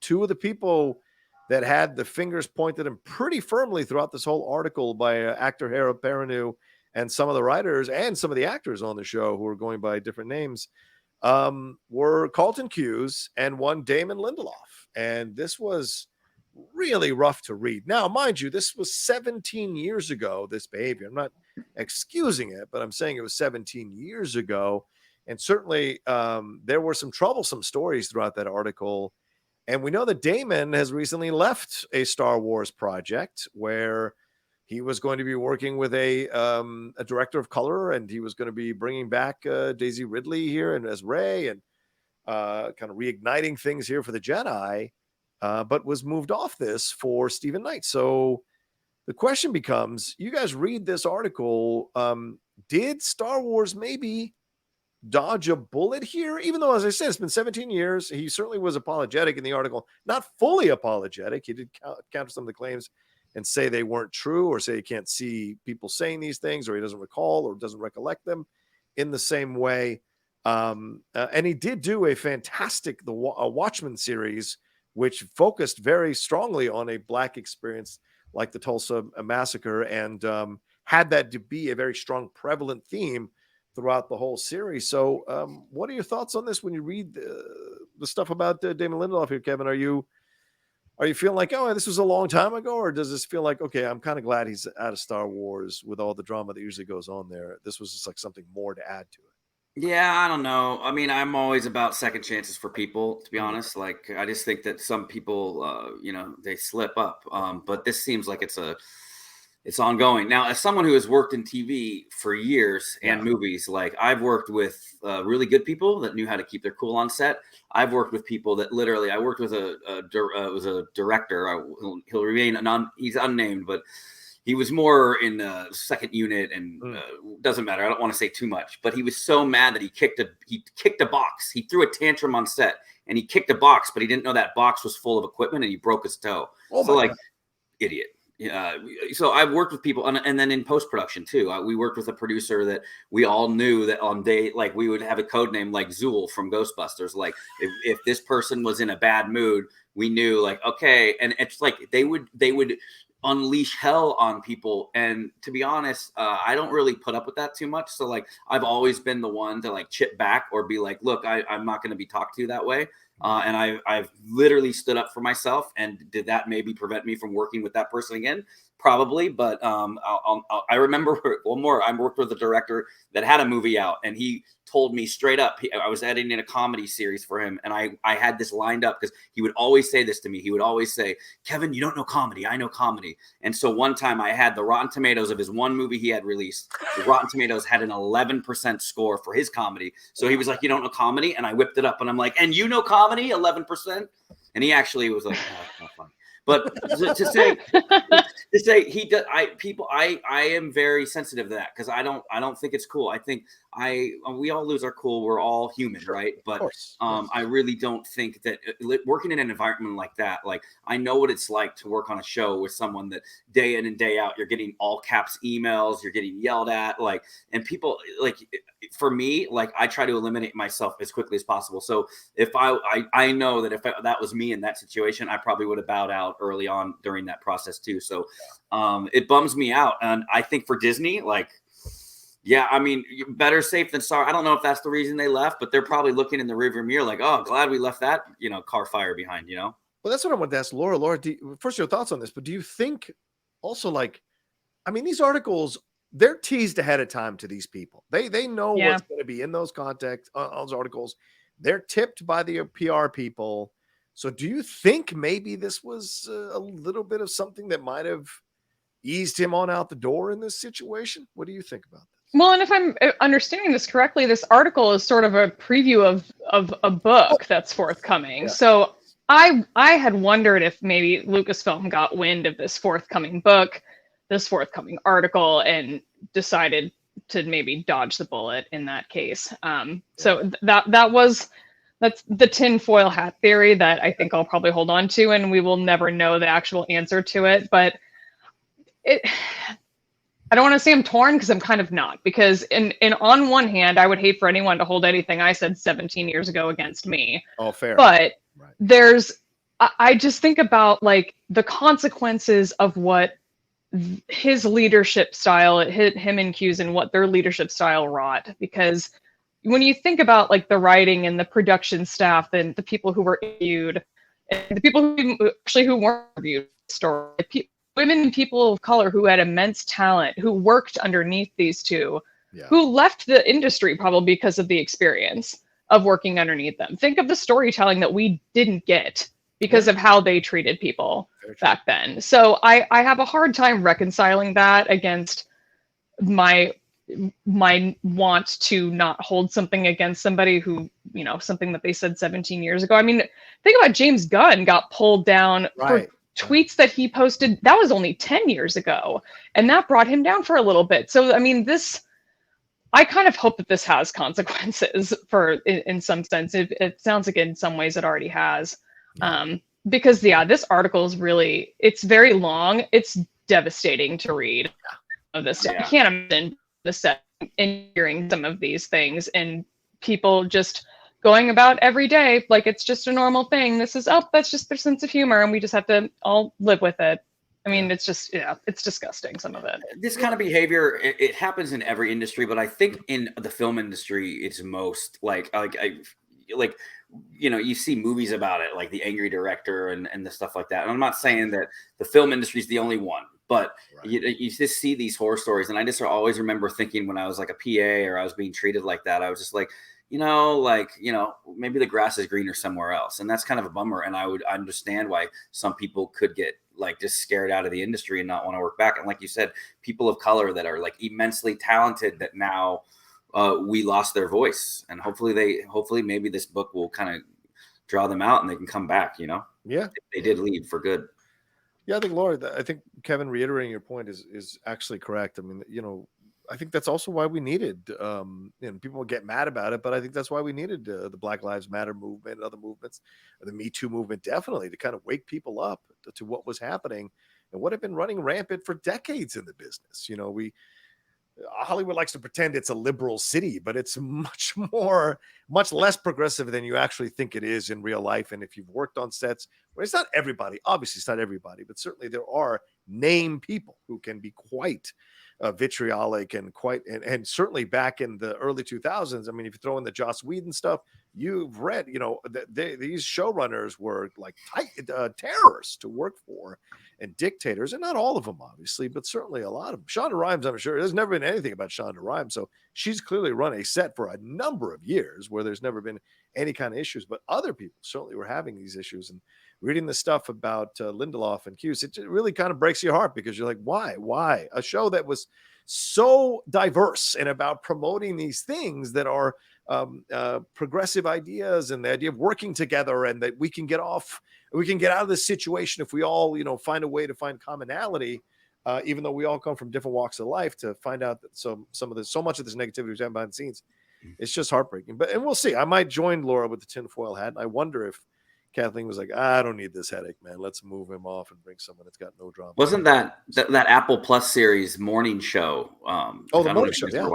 two of the people that had the fingers pointed and pretty firmly throughout this whole article by actor Hera Perrineau and some of the writers and some of the actors on the show who were going by different names were Carlton Cuse and one Damon Lindelof. And this was really rough to read. Now, mind you, this was 17 years ago, this behavior. I'm not excusing it, but I'm saying it was 17 years ago. And certainly there were some troublesome stories throughout that article. And we know that Damon has recently left a Star Wars project where he was going to be working with a director of color, and he was going to be bringing back Daisy Ridley here and as Rey, and kind of reigniting things here for the Jedi, but was moved off this for Stephen Knight. So the question becomes, you guys read this article, did Star Wars maybe dodge a bullet here? Even though, as I said, it's been 17 years. He certainly was apologetic in the article, not fully apologetic. He did counter some of the claims and say they weren't true, or say he can't see people saying these things, or he doesn't recall or doesn't recollect them in the same way. And he did do a fantastic Watchmen series, which focused very strongly on a Black experience like the Tulsa Massacre, and had that to be a very strong, prevalent theme throughout the whole series. So what are your thoughts on this when you read the stuff about Damon Lindelof here, Kevin? Are you feeling like, oh, this was a long time ago, or does this feel like, okay, I'm kind of glad he's out of Star Wars with all the drama that usually goes on there? This was just like something more to add to it. Yeah, I don't know. I mean, I'm always about second chances for people, to be honest. Like, I just think that some people, they slip up. But this seems like it's ongoing. Now, as someone who has worked in TV for years and movies, like I've worked with really good people that knew how to keep their cool on set. I've worked with people that literally, I worked with was a director. He'll remain he's unnamed, but he was more in the second unit, and doesn't matter. I don't want to say too much, but he was so mad that he kicked a box. He threw a tantrum on set, and he kicked a box, but he didn't know that box was full of equipment, and he broke his toe. So like, idiot. Yeah, so I've worked with people, and then in post production too. We worked with a producer that we all knew that on day, like we would have a code name like Zool from Ghostbusters. Like if this person was in a bad mood, we knew like okay, and it's like they would unleash hell on people. And to be honest, I don't really put up with that too much. So like I've always been the one to like chip back or be like, look, I'm not going to be talked to that way. And I've literally stood up for myself. And did that maybe prevent me from working with that person again? Probably. But I remember one more. I worked with a director that had a movie out, and he told me straight up, I was editing a comedy series for him, and I had this lined up because he would always say this to me. He would always say, Kevin, you don't know comedy. I know comedy. And so one time I had the Rotten Tomatoes of his one movie he had released. The Rotten Tomatoes had an 11% score for his comedy. So he was like, you don't know comedy? And I whipped it up, and I'm like, and you know comedy, 11%? And he actually was like, oh, that's not funny. But to say he does, I am very sensitive to that because I don't think it's cool. I think we all lose our cool. We're all human, right? But I really don't think that working in an environment like that, like I know what it's like to work on a show with someone that day in and day out, you're getting all caps emails, you're getting yelled at, like, and people like, for me, like I try to eliminate myself as quickly as possible. So if I know that if that was me in that situation, I probably would have bowed out early on during that process too. So it bums me out. And I think for Disney, like, yeah, I mean, better safe than sorry. I don't know if that's the reason they left, but they're probably looking in the rearview mirror like, oh, glad we left that, car fire behind, Well, that's what I wanted to ask Laura. Laura, first your thoughts on this, but do you think also like, I mean, these articles, they're teased ahead of time to these people. They know what's going to be in those those articles. They're tipped by the PR people. So do you think maybe this was a little bit of something that might have eased him on out the door in this situation? What do you think about this? Well, and if I'm understanding this correctly, this article is sort of a preview of a book that's forthcoming. Yeah. So I had wondered if maybe Lucasfilm got wind of this forthcoming book, this forthcoming article, and decided to maybe dodge the bullet in that case. So that's the tinfoil hat theory that I think I'll probably hold on to, and we will never know the actual answer to it. But I don't want to say I'm torn because I'm kind of not, because in on one hand, I would hate for anyone to hold anything I said 17 years ago against me. Oh, fair. But I just think about like the consequences of what his leadership style, him and Q's, and what their leadership style wrought. Because when you think about like the writing and the production staff and the people who were interviewed, and the people who weren't interviewed, story, women and people of color who had immense talent, who worked underneath these two, who left the industry probably because of the experience of working underneath them. Think of the storytelling that we didn't get because of how they treated people back then. So I have a hard time reconciling that against my want to not hold something against somebody who, something that they said 17 years ago. I mean, think about James Gunn got pulled down for tweets that he posted. That was only 10 years ago. And that brought him down for a little bit. So, I mean, I kind of hope that this has consequences in some sense. It sounds like in some ways it already has. Because this article is really, it's very long. It's devastating to read of this stuff. I can't imagine the set and hearing some of these things and people just going about every day like it's just a normal thing. That's just their sense of humor, and we just have to all live with it. I mean, it's just, it's disgusting, some of it. This kind of behavior, it happens in every industry, but I think in the film industry, it's most you see movies about it, like The Angry Director and the stuff like that. And I'm not saying that the film industry is the only one, but you just see these horror stories. And I just always remember thinking when I was like a PA or I was being treated like that, I was just like, maybe the grass is greener somewhere else. And that's kind of a bummer. And I would understand why some people could get like just scared out of the industry and not want to work back. And like you said, people of color that are like immensely talented that now we lost their voice, and hopefully maybe this book will kind of draw them out and they can come back, they did leave for good. I think Laura, I think Kevin reiterating your point is actually correct. I mean, I think that's also why we needed, people will get mad about it, but I think that's why we needed the Black Lives Matter movement and other movements, the Me Too movement, definitely to kind of wake people up to what was happening. and what have been running rampant for decades in the business. You know, Hollywood likes to pretend it's a liberal city, but it's much less progressive than you actually think it is in real life. And if you've worked on sets, well, it's not everybody, obviously it's not everybody, but certainly there are name people who can be quite vitriolic and and certainly back in the early 2000s. I mean, if you throw in the Joss Whedon stuff, you've read, you know, these showrunners were like terrorists to work for and dictators, and not all of them, obviously, but certainly a lot of them. Shonda Rhimes, I'm sure there's never been anything about Shonda Rhimes. So she's clearly run a set for a number of years where there's never been any kind of issues, but other people certainly were having these issues. And reading the stuff about Lindelof and Hughes, it really kind of breaks your heart, because you're like, why a show that was so diverse and about promoting these things that are progressive ideas and the idea of working together, and that we can get out of this situation if we all, you know, find a way to find commonality, even though we all come from different walks of life, to find out that so much of this negativity was happening behind the scenes. It's just heartbreaking. And we'll see. I might join Laura with the tinfoil hat. And I wonder if Kathleen was like, I don't need this headache, man. Let's move him off and bring someone that's got no drama. Wasn't that Apple Plus series morning show? The morning show, yeah.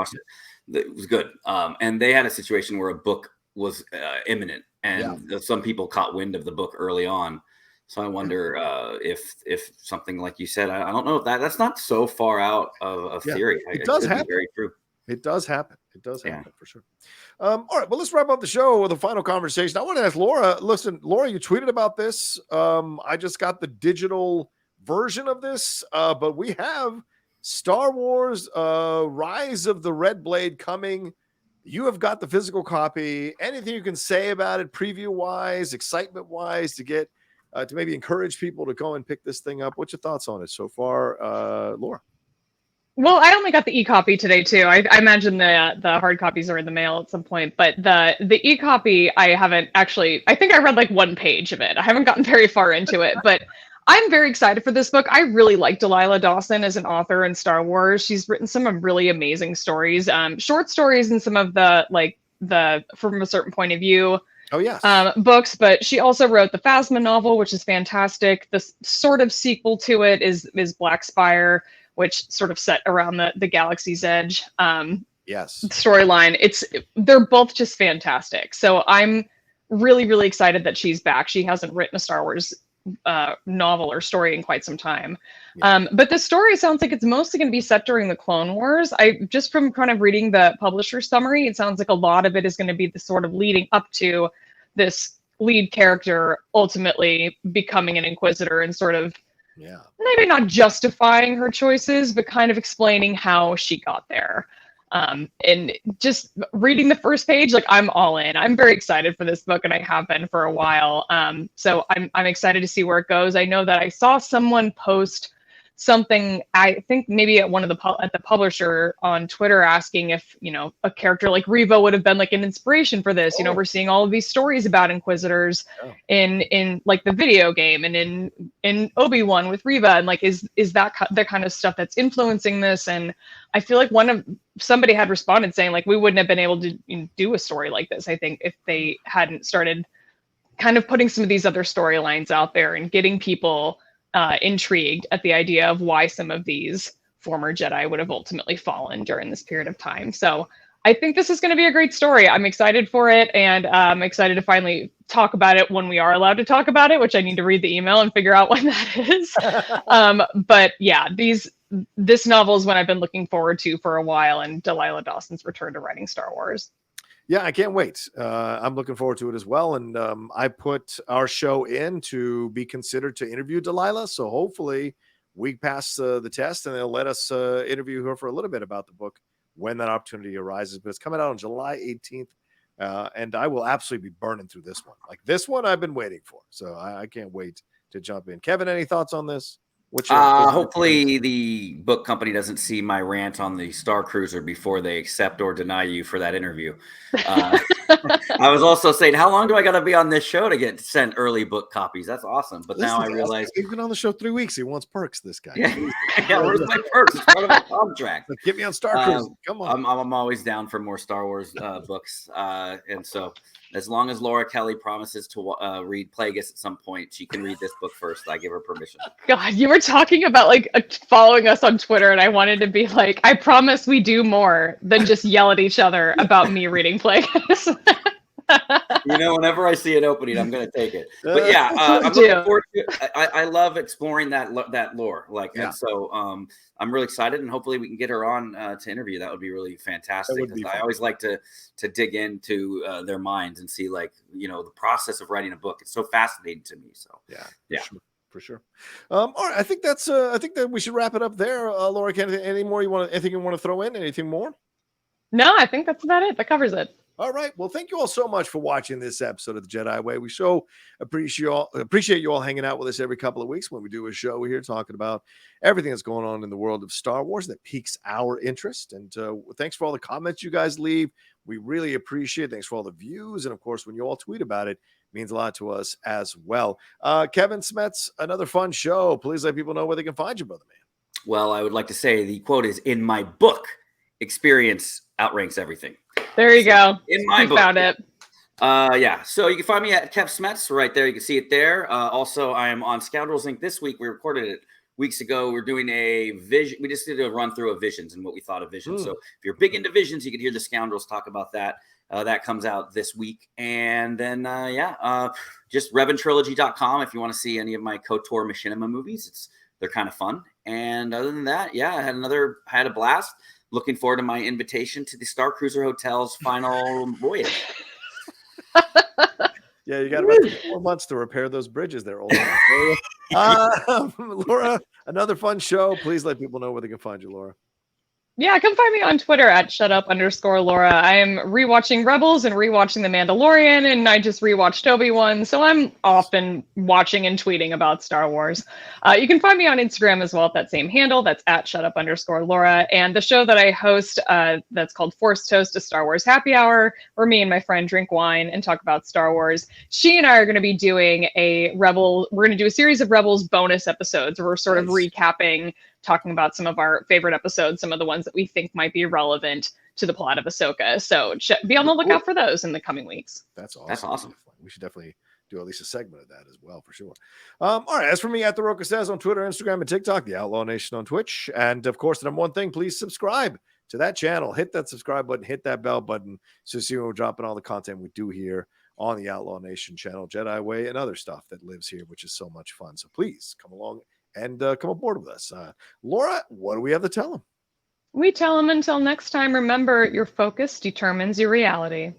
It was good. And they had a situation where a book was imminent, and some people caught wind of the book early on. So I wonder if something like you said, I don't know, that's not so far out of theory. It does happen. Very true. It does happen. It does happen for sure. All right, well, let's wrap up the show with a final conversation. I want to ask Laura. Listen, Laura, you tweeted about this. I just got the digital version of this, but we have Star Wars Rise of the Red Blade coming. You have got the physical copy. Anything you can say about it, preview-wise, excitement-wise, to get to maybe encourage people to go and pick this thing up? What's your thoughts on it so far, Laura? Well, I only got the e-copy today too. I imagine the hard copies are in the mail at some point, but the e-copy I haven't actually. I think I read like one page of it. I haven't gotten very far into it, but I'm very excited for this book. I really like Delilah Dawson as an author in Star Wars. She's written some really amazing stories, short stories, and some of the From a Certain Point of View books. But she also wrote the Phasma novel, which is fantastic. The sort of sequel to it is Black Spire, which sort of set around the Galaxy's Edge storyline. They're both just fantastic. So I'm really, really excited that she's back. She hasn't written a Star Wars novel or story in quite some time. But the story sounds like it's mostly going to be set during the Clone Wars. Just from kind of reading the publisher summary, it sounds like a lot of it is going to be the sort of leading up to this lead character ultimately becoming an Inquisitor and sort of maybe not justifying her choices, but kind of explaining how she got there. And just reading the first page, like, I'm all in. I'm very excited for this book, and I have been for a while. So I'm excited to see where it goes. I know that I saw someone post something, I think maybe at the publisher on Twitter, asking if, you know, a character like Reva would have been like an inspiration for this. You know, we're seeing all of these stories about Inquisitors in like the video game and in Obi-Wan with Reva, and like is that the kind of stuff that's influencing this? And I feel like somebody had responded saying like we wouldn't have been able to do a story like this, I think, if they hadn't started kind of putting some of these other storylines out there and getting people intrigued at the idea of why some of these former Jedi would have ultimately fallen during this period of time. So I think this is going to be a great story. I'm excited for it, and I'm excited to finally talk about it when we are allowed to talk about it, which I need to read the email and figure out when that is. But yeah, this novel is one I've been looking forward to for a while, and Delilah Dawson's return to writing Star Wars. Yeah, I can't wait. I'm looking forward to it as well. And I put our show in to be considered to interview Delilah. So hopefully we pass the test, and they'll let us interview her for a little bit about the book when that opportunity arises. But it's coming out on July 18th. And I will absolutely be burning through this one. Like, this one I've been waiting for. So I can't wait to jump in. Kevin, any thoughts on this? Hopefully the book company doesn't see my rant on the Starcruiser before they accept or deny you for that interview. I was also saying, how long do I got to be on this show to get sent early book copies? That's awesome. But now I realize he's been on the show 3 weeks. He wants perks, this guy. Yeah, where's my perks? It's part of my contract. Like, get me on Starcruiser. Come on. I'm always down for more Star Wars books. And so as long as Laura Kelly promises to read Plagueis at some point, she can read this book first. I give her permission. God, you were talking about like following us on Twitter, and I wanted to be like, I promise we do more than just yell at each other about me reading Plagueis. Whenever I see an opening, I'm going to take it. But yeah, I'm looking forward to it. I love exploring that lore. And so I'm really excited, and hopefully we can get her on to interview. That would be really fantastic. I always like to dig into their minds and see the process of writing a book. It's so fascinating to me. So yeah. For sure. All right. I think that we should wrap it up there. Laura, anything you want to throw in? Anything more? No, I think that's about it. That covers it. All right. Well, thank you all so much for watching this episode of the Jedi Way. We so appreciate you all hanging out with us every couple of weeks when we do a show here talking about everything that's going on in the world of Star Wars that piques our interest. And thanks for all the comments you guys leave. We really appreciate it. Thanks for all the views. And of course, when you all tweet about it, means a lot to us as well. Kevin Smets, another fun show. Please let people know where they can find you, brother man. Well, I would like to say the quote is, in my book, experience outranks everything. There you go. In my book. Found it. Yeah. So you can find me at Kev Smets right there. You can see it there. Also, I am on Scoundrels Inc. this week. We recorded it weeks ago. We're doing a vision. We just did a run through of Visions and what we thought of Visions. So if you're big into Visions, you can hear the Scoundrels talk about that. That comes out this week. And then, just revantrilogy.com if you want to see any of my KOTOR Machinima movies. They're kind of fun. And other than that, I had a blast. Looking forward to my invitation to the Starcruiser Hotel's final voyage. Yeah, you got about 4 months to repair those bridges there, old Laura, another fun show. Please let people know where they can find you, Laura. Yeah, come find me on Twitter at @shutup_Laura. I am rewatching Rebels and rewatching The Mandalorian, and I just rewatched Obi-Wan, so I'm often watching and tweeting about Star Wars. You can find me on Instagram as well at that same handle. That's at @shutup_Laura. And the show that I host that's called Forced Toast, a Star Wars happy hour, where me and my friend drink wine and talk about Star Wars. She and I are going to be doing we're going to do a series of Rebels bonus episodes where we're sort of recapping, talking about some of our favorite episodes, some of the ones that we think might be relevant to the plot of Ahsoka. So be on the lookout for those in the coming weeks. That's awesome. That's awesome. We should definitely do at least a segment of that as well, for sure. All right. As for me, at The Rocha Says on Twitter, Instagram, and TikTok, The Outlaw Nation on Twitch. And of course, the number one thing, please subscribe to that channel. Hit that subscribe button, hit that bell button, so you see when we're dropping all the content we do here on the Outlaw Nation channel, Jedi Way, and other stuff that lives here, which is so much fun. So please come along and come aboard with us. Laura, what do we have to tell them? We tell them until next time, remember, your focus determines your reality.